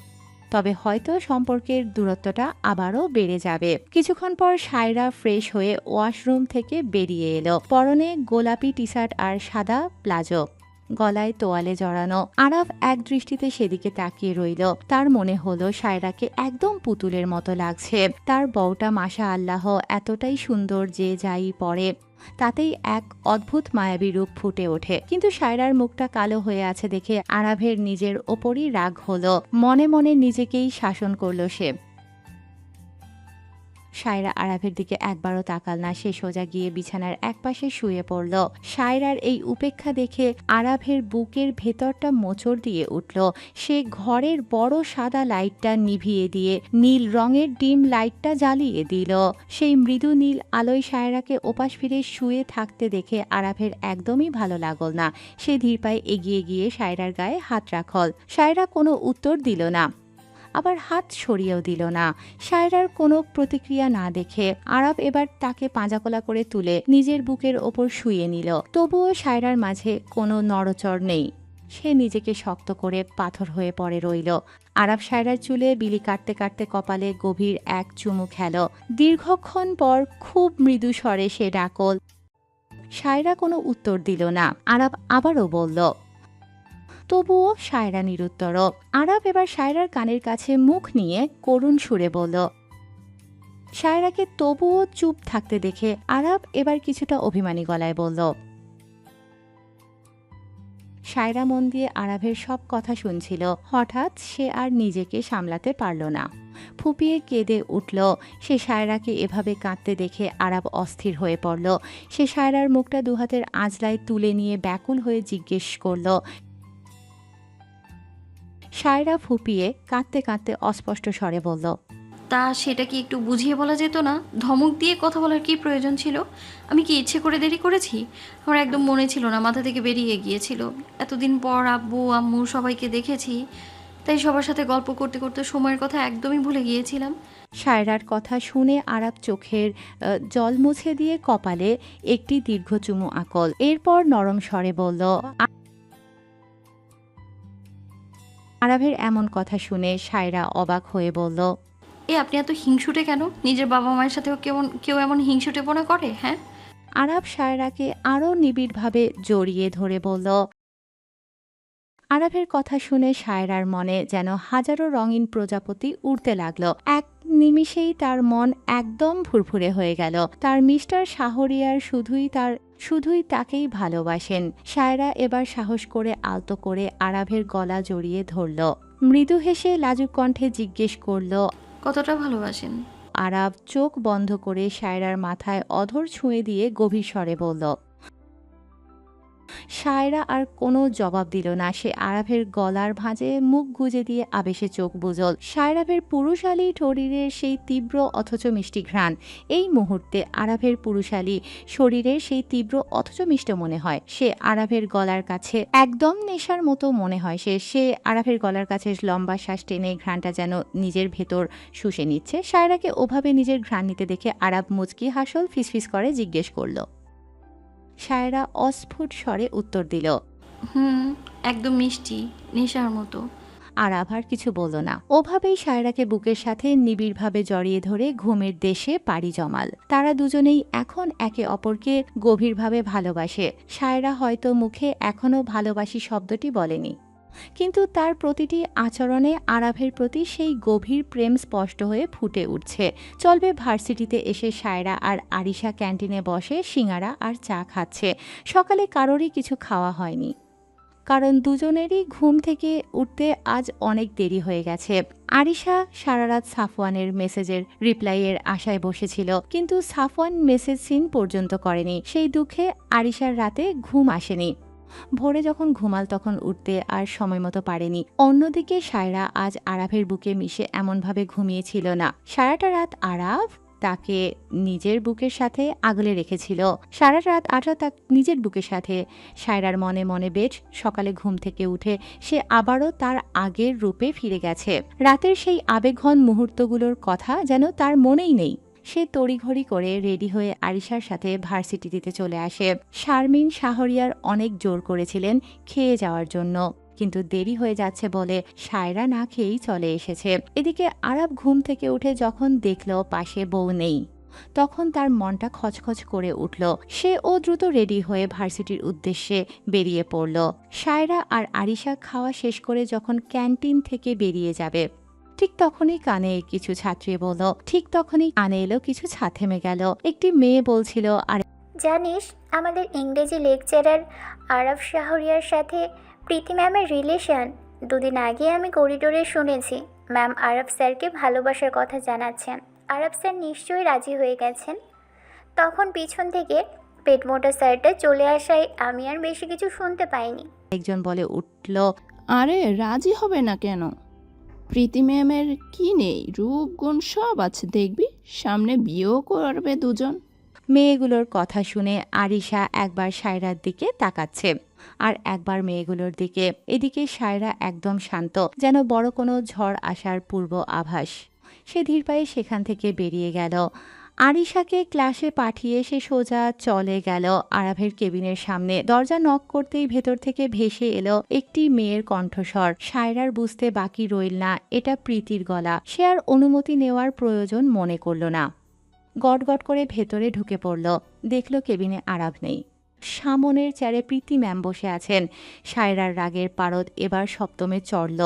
তবে হয়তো সম্পর্কের দূরত্বটা আবারও বেড়ে যাবে। কিছুক্ষণ পর সায়রা ফ্রেশ হয়ে ওয়াশরুম থেকে বেরিয়ে এলো। পরনে গোলাপি টি শার্ট আর সাদা প্লাজো, গলায় তোয়ালে জড়ানো। আরাফ এক দৃষ্টিতে সেদিকে তাকিয়ে রইল। তার মনে হলো সায়রাকে একদম পুতুলের মতো লাগছে। তার বউটা মাশা আল্লাহ এতটাই সুন্দর যে যাই পরে তাতেই এক অদ্ভুত মায়াবী রূপ ফুটে ওঠে। কিন্তু সায়রার মুখটা কালো হয়ে আছে দেখে আরাফের নিজের ওপরই রাগ হলো। মনে মনে নিজেকেই শাসন করলো সে। সায়রা আরাফের দিকে একবারও তাকাল না। সে সোজা গিয়ে বিছানার একপাশে শুয়ে পড়ল। সায়রার এই উপেক্ষা দেখে আরাফের বুকের ভেতরটা মোচড় দিয়ে উঠল। সে ঘরের বড় সাদা লাইটটা নিভিয়ে দিয়ে নীল রঙের ডিম লাইটটা জ্বালিয়ে দিল। সেই মৃদু নীল আলোয় সায়রাকে ওপাশ ফিরে শুয়ে থাকতে দেখে আরাফের একদমই ভালো লাগল না। সে ধীর পায়ে এগিয়ে গিয়ে সায়রার গায়ে হাত রাখল। সায়রা কোনো উত্তর দিল না, আবার হাত সরিয়েও দিল না। সায়রার কোনো প্রতিক্রিয়া না দেখে আরাব এবার তাকে পাঁজাকোলা করে তুলে নিজের বুকের ওপর শুইয়ে নিল। তবুও সায়রার মাঝে কোনো নড়চড় নেই। সে নিজেকে শক্ত করে পাথর হয়ে পড়ে রইল। আরাব সায়রার চুলে বিলি কাটতে কাটতে কপালে গভীর এক চুমু খেল। দীর্ঘক্ষণ পর খুব মৃদু স্বরে সে ডাকল। সায়রা কোনো উত্তর দিল না। আরাব আবারও বলল। তবুও সায়রা নিরুত্তর। আরাব এবার সায়রার কানের কাছে মুখ নিয়ে করুণ সুরে বলল। সায়রাকে তবুও চুপ থাকতে দেখে আরাব এবার কিছুটা অভিমানী গলায় বলল। সায়রা মন দিয়ে আরাবের সব কথা শুনছিল। হঠাৎ সে আর নিজেকে সামলাতে পারল না, ফুপিয়ে কেঁদে উঠল। সে সায়রাকে এভাবে কাঁদতে দেখে আরাব অস্থির হয়ে পড়ল। সে সায়রার মুখটা দুহাতের আঁচলায় তুলে নিয়ে ব্যাকুল হয়ে জিজ্ঞেস করল। সায়রা ফুপিয়ে কাঁদতে কাঁদতে অস্পষ্ট স্বরে বলল। তা সেটা কি একটু বুঝিয়ে বলা যেত না? ধমক দিয়ে কথা বলার কি প্রয়োজন ছিল? আমি কি ইচ্ছে করে দেরি করেছি? আমার একদম মনে ছিল না, মাথা থেকে বেরিয়ে গিয়েছিল। এতদিন পর আব্বু আম্মু সবাইকে দেখেছি, তাই সবার সাথে গল্প করতে করতে সময়ের কথা একদমই ভুলে গিয়েছিলাম। সায়রার কথা শুনে আরাব চোখের জল মুছে দিয়ে কপালে একটি দীর্ঘ চুমু আঁকল। এরপর নরম স্বরে বলল। আরাবের এমন কথা শুনে সায়রা অবাক হয়ে বলল। আপনি এত হিংসুটে কেন? নিজের বাবা মায়ের সাথেও কেউ এমন হিংসুটেপনা করে? হ্যাঁ। আরাব সায়রাকে আরও নিবিড়ভাবে জড়িয়ে ধরে বলল। আরাবের কথা শুনে সায়রার মনে যেন হাজারো রঙিন প্রজাপতি উড়তে লাগলো। এক নিমিষেই তার মন একদম ফুরফুরে হয়ে গেল। তার মিস্টার শাহরিয়ার শুধুই তাকেই ভালোবাসেন। সায়রা এবার সাহস করে আলতো করে আরাবের গলা জড়িয়ে ধরল। মৃদু হেসে লাজুক কণ্ঠে জিজ্ঞেস করল। কতটা ভালোবাসেন? আরাব চোখ বন্ধ করে সায়রার মাথায় অধর ছুঁয়ে দিয়ে গভীর স্বরে বলল। সায়রা আর কোনো জবাব দিল না। সে আরাফের গলার ভাঁজে মুখ গুজে দিয়ে আবেশে চোখ বুজল। সায়রাফের পুরুষালী শরীরের সেই তীব্র অথচ মিষ্টি ঘ্রাণ এই মুহূর্তে আরাফের পুরুষালী শরীরের সেই তীব্র অথচ মিষ্ট মনে হয়। সে আরাফের গলার কাছে একদম নেশার মতো মনে হয়। সে আরাফের গলার কাছে লম্বা শ্বাস টেনে ঘ্রাণটা যেন নিজের ভেতর শুষে নিচ্ছে। সায়রাকে ওভাবে নিজের ঘ্রাণ নিতে দেখে আরাব মুচকি হাসল, ফিসফিস করে জিজ্ঞেস করল। সায়রা অস্ফুট স্বরে উত্তর দিল। একদম মিষ্টি, নেশার মতো। আরাব আর কিছু বলল না। ওভাবেই সায়রাকে বুকের সাথে নিবিড়ভাবে জড়িয়ে ধরে ঘুমের দেশে পাড়ি জমাল। তারা দুজনেই এখন একে অপরকে গভীরভাবে ভালোবাসে। সায়রা হয়তো মুখে এখনো ভালোবাসি শব্দটি বলেনি, কিন্তু তার প্রতিটি আচরণে আরাফের প্রতি সেই গভীর প্রেম স্পষ্ট হয়ে ফুটে উঠছে। চলবে ভার্সিটিতে এসে সায়রা আর আরিশা ক্যান্টিনে বসে সিঙ্গারা আর চা খাচ্ছে। সকালে কারোরই কিছু খাওয়া হয়নি। কারণ দুজনেরই ঘুম থেকে উঠতে আজ অনেক দেরি হয়ে গেছে। আরিশা সারা রাত সাফওয়ানের মেসেজের রিপ্লাইয়ের আশায় বসেছিল, কিন্তু সাফওয়ান মেসেজ সিন পর্যন্ত করেনি। সেই দুঃখে আরিশার রাতে ঘুম আসেনি। ভোরে যখন ঘুমাল তখন উঠতে আর সময়মতো পারেনি। অন্যদিকে সায়রা আজ আরাফের বুকে মিশে এমনভাবে ঘুমিয়েছিল না। সারাটা রাত আরাফ তাকে নিজের বুকের সাথে আগলে রেখেছিল। সারা রাত তাক নিজের বুকের সাথে সায়রার মনে মনে বেশ। সকালে ঘুম থেকে উঠে সে আবারও তার আগের রূপে ফিরে গেছে। রাতের সেই আবেগঘন মুহূর্তগুলোর কথা যেন তার মনেই নেই। সে তড়িঘড়ি করে রেডি হয়ে আরিশার সাথে ভার্সিটিতে চলে আসে। শারমিন শাহরিয়ার অনেক জোর করেছিলেন খেয়ে যাওয়ার জন্য, কিন্তু দেরি হয়ে যাচ্ছে বলে সায়রা না খেয়েই চলে এসেছে। এদিকে আরাব ঘুম থেকে উঠে যখন দেখল পাশে বউ নেই, তখন তার মনটা খচখচ করে উঠল। ও দ্রুত রেডি হয়ে ভার্সিটির উদ্দেশ্যে বেরিয়ে পড়ল। সায়রা আর আরিশা খাওয়া শেষ করে যখন ক্যান্টিন থেকে বেরিয়ে যাবে, ঠিক তখনই কানে কিছু ছাত্রী বলল। ঠিক তখনই কানে এলো কিছু ছাদ থেমে গেল। একটি মেয়ে বলছিল, আর জানিস আমাদের ইংরেজি লেকচারার আরব শাহরিয়ার সাথে প্রীতি ম্যামের রিলেশন। দুদিন আগে আমি করিডোরে শুনেছি ম্যাম আরব স্যারকে ভালোবাসার কথা জানাচ্ছেন। আরব স্যার নিশ্চয়ই রাজি হয়ে গেছেন। তখন পিছন থেকে পেটমোটা স্যারটা চলে আসায় আমি আর বেশি কিছু শুনতে পাইনি। একজন বলে উঠল, আরে রাজি হবে না কেন? প্রীতি ম্যামের কি নেই, রূপ গুণ সব আছে, দেখবি সামনে বিয়েও করবে দুজন। মেয়েগুলোর কথা শুনে আরিশা একবার সায়রার দিকে তাকাচ্ছে আর একবার মেয়েগুলোর দিকে। এদিকে সায়রা একদম শান্ত, যেন বড় কোনো ঝড় আসার পূর্ব আভাস। সে ধীর পায়ে সেখান থেকে বেরিয়ে গেল। আরিশাকে ক্লাসে পাঠিয়ে সে সোজা চলে গেল আরাফের কেবিনের সামনে। দরজা নক করতেই ভেতর থেকে ভেসে এলো একটি মেয়ের কণ্ঠস্বর। সায়রার বুঝতে বাকি রইল না এটা প্রীতির গলা। সে আর অনুমতি নেওয়ার প্রয়োজন মনে করল না। গটগট করে ভেতরে ঢুকে পড়ল। দেখল কেবিনে আরাফ নেই। সামনের চেয়ারে প্রীতি ম্যাম বসে আছেন। সায়রার রাগের পারদ এবার সপ্তমে চড়ল।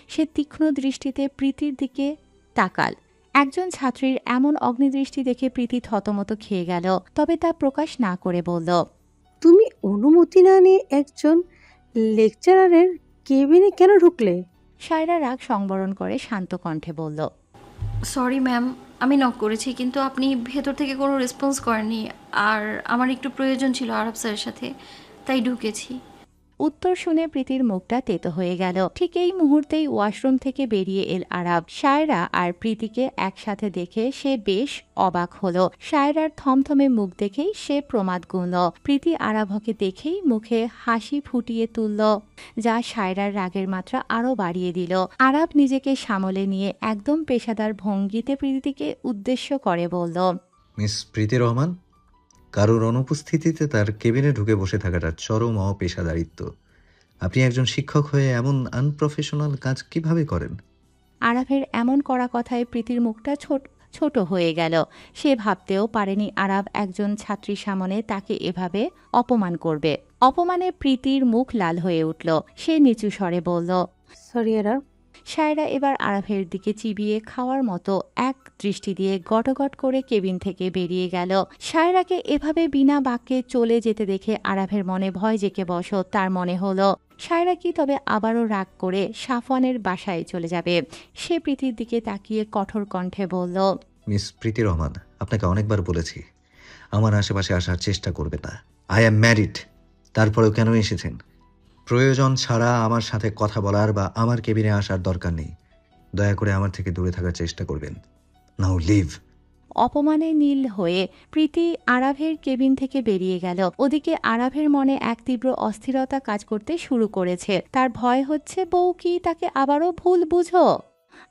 সে তীক্ষ্ণ দৃষ্টিতে প্রীতির দিকে তাকাল। একজন ছাত্রীর এমন অগ্নিদৃষ্টি দেখে প্রীতি থতমত খেয়ে গেল, তবে তা প্রকাশ না করে বলল, তুমি অনুমতি না নিয়ে একজন লেকচারারের কেবিনে কেন ঢুকলে? সায়রা রাগ সংবরণ করে শান্ত কণ্ঠে বলল, সরি ম্যাম, আমি নক করেছি কিন্তু আপনি ভেতর থেকে কোনো রেসপন্স করেননি। আর আমার একটু প্রয়োজন ছিল আরব স্যারের সাথে, তাই ঢুকেছি। উত্তর শুনে প্রীতির মুখটা তেতো হয়ে গেল। ঠিক এই মুহূর্তেই ওয়াশরুম থেকে বেরিয়ে এল আরাব। সায়রা আর প্রীতিকে একসাথে দেখে সে বেশ অবাক হলো। সায়রার থমথমে মুখ দেখেই সে প্রমাদ গুনল। প্রীতি আরাভকে দেখেই মুখে হাসি ফুটিয়ে তুলল, যা সায়রার রাগের মাত্রা আরও বাড়িয়ে দিল। আরাব নিজেকে সামলে নিয়ে একদম পেশাদার ভঙ্গিতে প্রীতিকে উদ্দেশ্য করে বলল, মিস প্রীতি রহমান, কারোর অনুপস্থিতিতে তার কেবিনে ঢুকে বসে থাকাটা চরম অপেশাদারিত্ব। আপনি একজন শিক্ষক হয়ে এমন আনপ্রফেশনাল কাজ কিভাবে করেন? আরাফের এমন কড়া কথায় প্রীতির মুখটা ছোট হয়ে গেল। সে ভাবতেও পারেনি আরাব একজন ছাত্রীর সামনে তাকে এভাবে অপমান করবে। অপমানে প্রীতির মুখ লাল হয়ে উঠল। সে নিচু স্বরে বলল, সরি আরাব। সায়রা এবার আরাফের দিকে চিবিয়ে খাওয়ার মতো এক দৃষ্টি দিয়ে গটগট করে কেবিন থেকে বেরিয়ে গেল। সায়রাকে এভাবে বিনা বাক্যে চলে যেতে দেখে আরাফের মনে ভয় জেঁকে বসো। তার মনে হলো সায়রা কি তবে আবারও রাগ করে সাফওয়ানের বাসায় চলে যাবে। সে প্রীতির দিকে তাকিয়ে কঠোর কণ্ঠে বলল, মিস প্রীতি রহমান, আপনাকে অনেকবার বলেছি আমার আশেপাশে আসার চেষ্টা করবে না। I am married. তারপরেও কেন এসেছেন? প্রয়োজন ছাড়া আমার সাথে কথা বলার বা আমার কেবিনে আসার দরকার নেই। দয়া করে আমার থেকে দূরে থাকার চেষ্টা করবেন। নাও লিভ। অপমানে নীল হয়ে প্রীতি আরাফের কেবিন থেকে বেরিয়ে গেল। ওদিকে আরাফের মনে এক তীব্র অস্থিরতা কাজ করতে শুরু করেছে। তার ভয় হচ্ছে বউ কি তাকে আবারও ভুল বুঝো।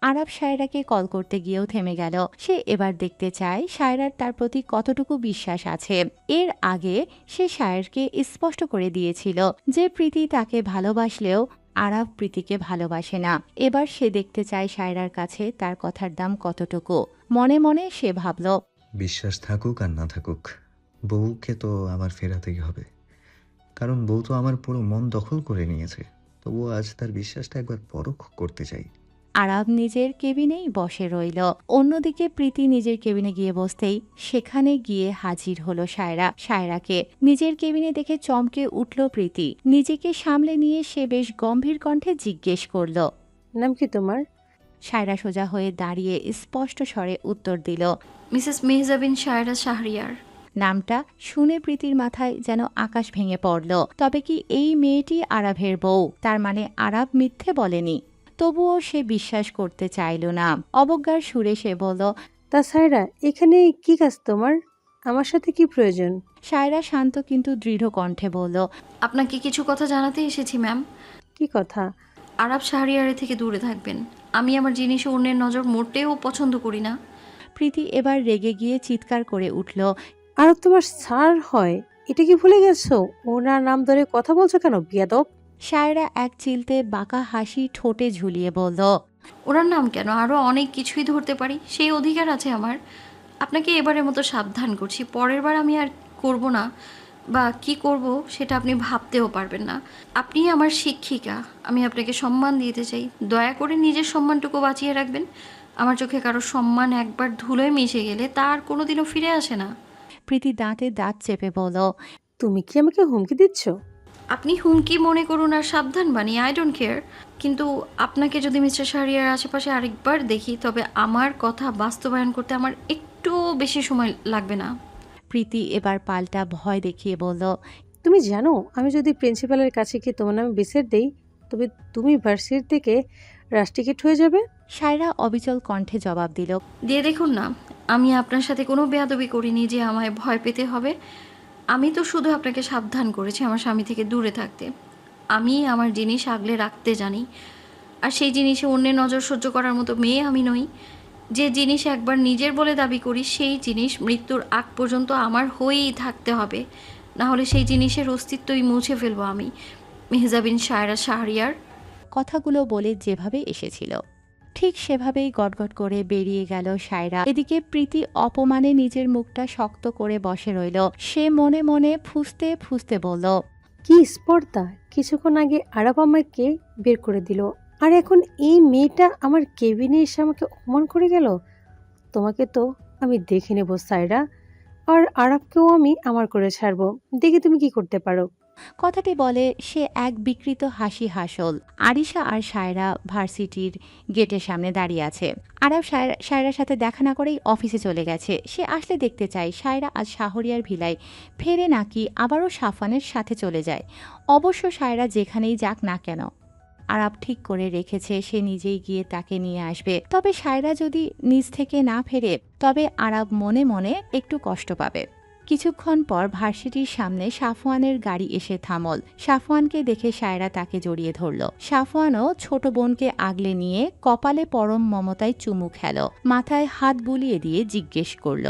আরাফ সায়রাকে কল করতে গিয়েও থেমে গেল। সে এবার দেখতে চায় সায়রার তার প্রতি কতটুকু বিশ্বাস আছে। এর আগে সে সায়রকে স্পষ্ট করে দিয়েছিল যে প্রীতি তাকে ভালোবাসলেও আরাফ প্রীতিকে ভালোবাসে না। এবার সে দেখতে চায় সায়রার কাছে তার কথার দাম কতটুকু। মনে মনে সে ভাবল, বিশ্বাস থাকুক আর না থাকুক, বউকে তো আমার ফেরাতেই হবে। কারণ বউ তো আমার পুরো মন দখল করে নিয়েছে। তবুও আজ তার বিশ্বাসটা একবার পরখ করতে চাই। আরাব নিজের কেবিনেই বসে রইল। অন্যদিকে প্রীতি নিজের কেবিনে গিয়ে বসতেই সেখানে গিয়ে হাজির হলো সায়রা। সায়রাকে নিজের কেবিনে দেখে চমকে উঠল প্রীতি। নিজেকে সামলে নিয়ে সে বেশ গম্ভীর কণ্ঠে জিজ্ঞেস করল। নাম কি তোমার? সায়রা সোজা হয়ে দাঁড়িয়ে স্পষ্ট স্বরে উত্তর দিল। মিসেস মেহজাবিন শায়রা শাহরিয়ার। নামটা শুনে প্রীতির মাথায় যেন আকাশ ভেঙে পড়ল। তবে কি এই মেয়েটি আরাভের বউ? তার মানে আরাব মিথ্যে বলেনি। তবুও সে বিশ্বাস করতে চাইল না। অবজ্ঞার সুরে সে বলল, তা সায়রা, এখানে কি কাজ তোমার? আমার সাথে কি প্রয়োজন? সায়রা শান্ত কিন্তু দৃঢ় কণ্ঠে বলল, আপনাকে কিছু কথা জানাতে এসেছি ম্যাম। কি কথা? আরব শাহরিয়ারের থেকে দূরে থাকবেন। আমি আমার জিনিসে অন্যের নজর মোটেও পছন্দ করি না। প্রীতি এবার রেগে গিয়ে চিৎকার করে উঠল। আর তোমার স্যার হয়, এটা কি ভুলে গেছো? ওনার নাম ধরে কথা বলছো কেন, বিয়াদব? সায়রা এক চিলতে বাঁকা হাসি ঠোঁটে ঝুলিয়ে বলল, ওনার নাম কেন, আরও অনেক কিছুই ধরতে পারি, সেই অধিকার আছে আমার। আপনাকে এবারের মতো সাবধান করছি, পরের বার আমি আর করব না, বা কি করব সেটা আপনি ভাবতেও পারবেন না। আপনি আমার শিক্ষিকা, আমি আপনাকে সম্মান দিতে চাই। দয়া করে নিজের সম্মানটুকু বাঁচিয়ে রাখবেন। আমার চোখে কারো সম্মান একবার ধুলোয় মিশে গেলে তার কোনোদিনও ফিরে আসে না। প্রীতি দাঁতে দাঁত চেপে বলল, তুমি কি আমাকে হুমকি দিচ্ছ? আপনি হুমকি মনে করুন আর সাবধান বানিয়ে, আই ডোন্ট কেয়ার। কিন্তু আপনাকে যদি মিস্টার শাহরিয়ার আশেপাশে আরেকবার দেখি, তবে আমার কথা বাস্তবায়ন করতে আমার একটু বেশি সময় লাগবে না। প্রীতি এবার পাল্টা ভয় দেখিয়ে বলল, তুমি জানো আমি যদি প্রিন্সিপালের কাছে গিয়ে তোমার নামে বিচার দেই, তবে তুমি ভার্সিটি থেকে রাষ্ট্রিকেট হয়ে যাবে। সায়রা অবিচল কণ্ঠে জবাব দিল, দিয়ে দেখুন না, আমি আপনার সাথে কোনো বেয়াদবি করিনি যে আমায় ভয় পেতে হবে। আমি তো শুধু আপনাকে সাবধান করেছি আমার স্বামী থেকে দূরে থাকতে। আমি আমার জিনিস আগলে রাখতে জানি, আর সেই জিনিসে অন্যের নজর সহ্য করার মতো মেয়ে আমি নই। যে জিনিস একবার নিজের বলে দাবি করি, সেই জিনিস মৃত্যুর আগ পর্যন্ত আমার হয়েই থাকতে হবে, না হলে সেই জিনিসের অস্তিত্বই মুছে ফেলবো আমি, মেহজাবিন শায়রা শাহরিয়ার। কথাগুলো বলে যেভাবে এসেছিল ঠিক সেভাবেই গটগট করে বেরিয়ে গেল সায়রা। এদিকে প্রীতি অপমানে নিজের মুখটা শক্ত করে বসে রইল। সে মনে মনে ফুঁসতে ফুঁসতে বলল, কি স্পর্ধা! কিছুক্ষণ আগে আরাব আমাকে বের করে দিল, আর এখন এই মেয়েটা আমার কেবিনে এসে আমাকে অপমান করে গেল। তোমাকে তো আমি দেখে নেব সায়রা, আর আরাবকেও আমি আমার করে ছাড়বো। দেখি তুমি কি করতে পারো। কথাটি বলে সে এক বিকৃত হাসি হাসল। আরিশা আর সায়রা ভার্সিটির গেটের সামনে দাঁড়িয়ে আছে। আরব সায়রার সাথে দেখা না করেই অফিসে চলে গেছে। সে আসলে দেখতে চায় সায়রা আজ শাহরিয়ার ভিলায় ফেরে নাকি আবারও সাফানের সাথে চলে যায়। অবশ্য সায়রা যেখানেই যাক না কেন, আরব ঠিক করে রেখেছে সে নিজেই গিয়ে তাকে নিয়ে আসবে। তবে সায়রা যদি নিজ থেকে না ফেরে, তবে আরব মনে মনে একটু কষ্ট পাবে। কিছুক্ষণ পর ভার্সিটির সামনে সাফওয়ানের গাড়ি এসে থামল। সাফওয়ানকে দেখে সায়রা তাকে জড়িয়ে ধরল। সাফওয়ানও ছোট বোনকে আগলে নিয়ে কপালে পরম মমতায় চুমু খেল, মাথায় হাত বুলিয়ে দিয়ে জিজ্ঞেস করল,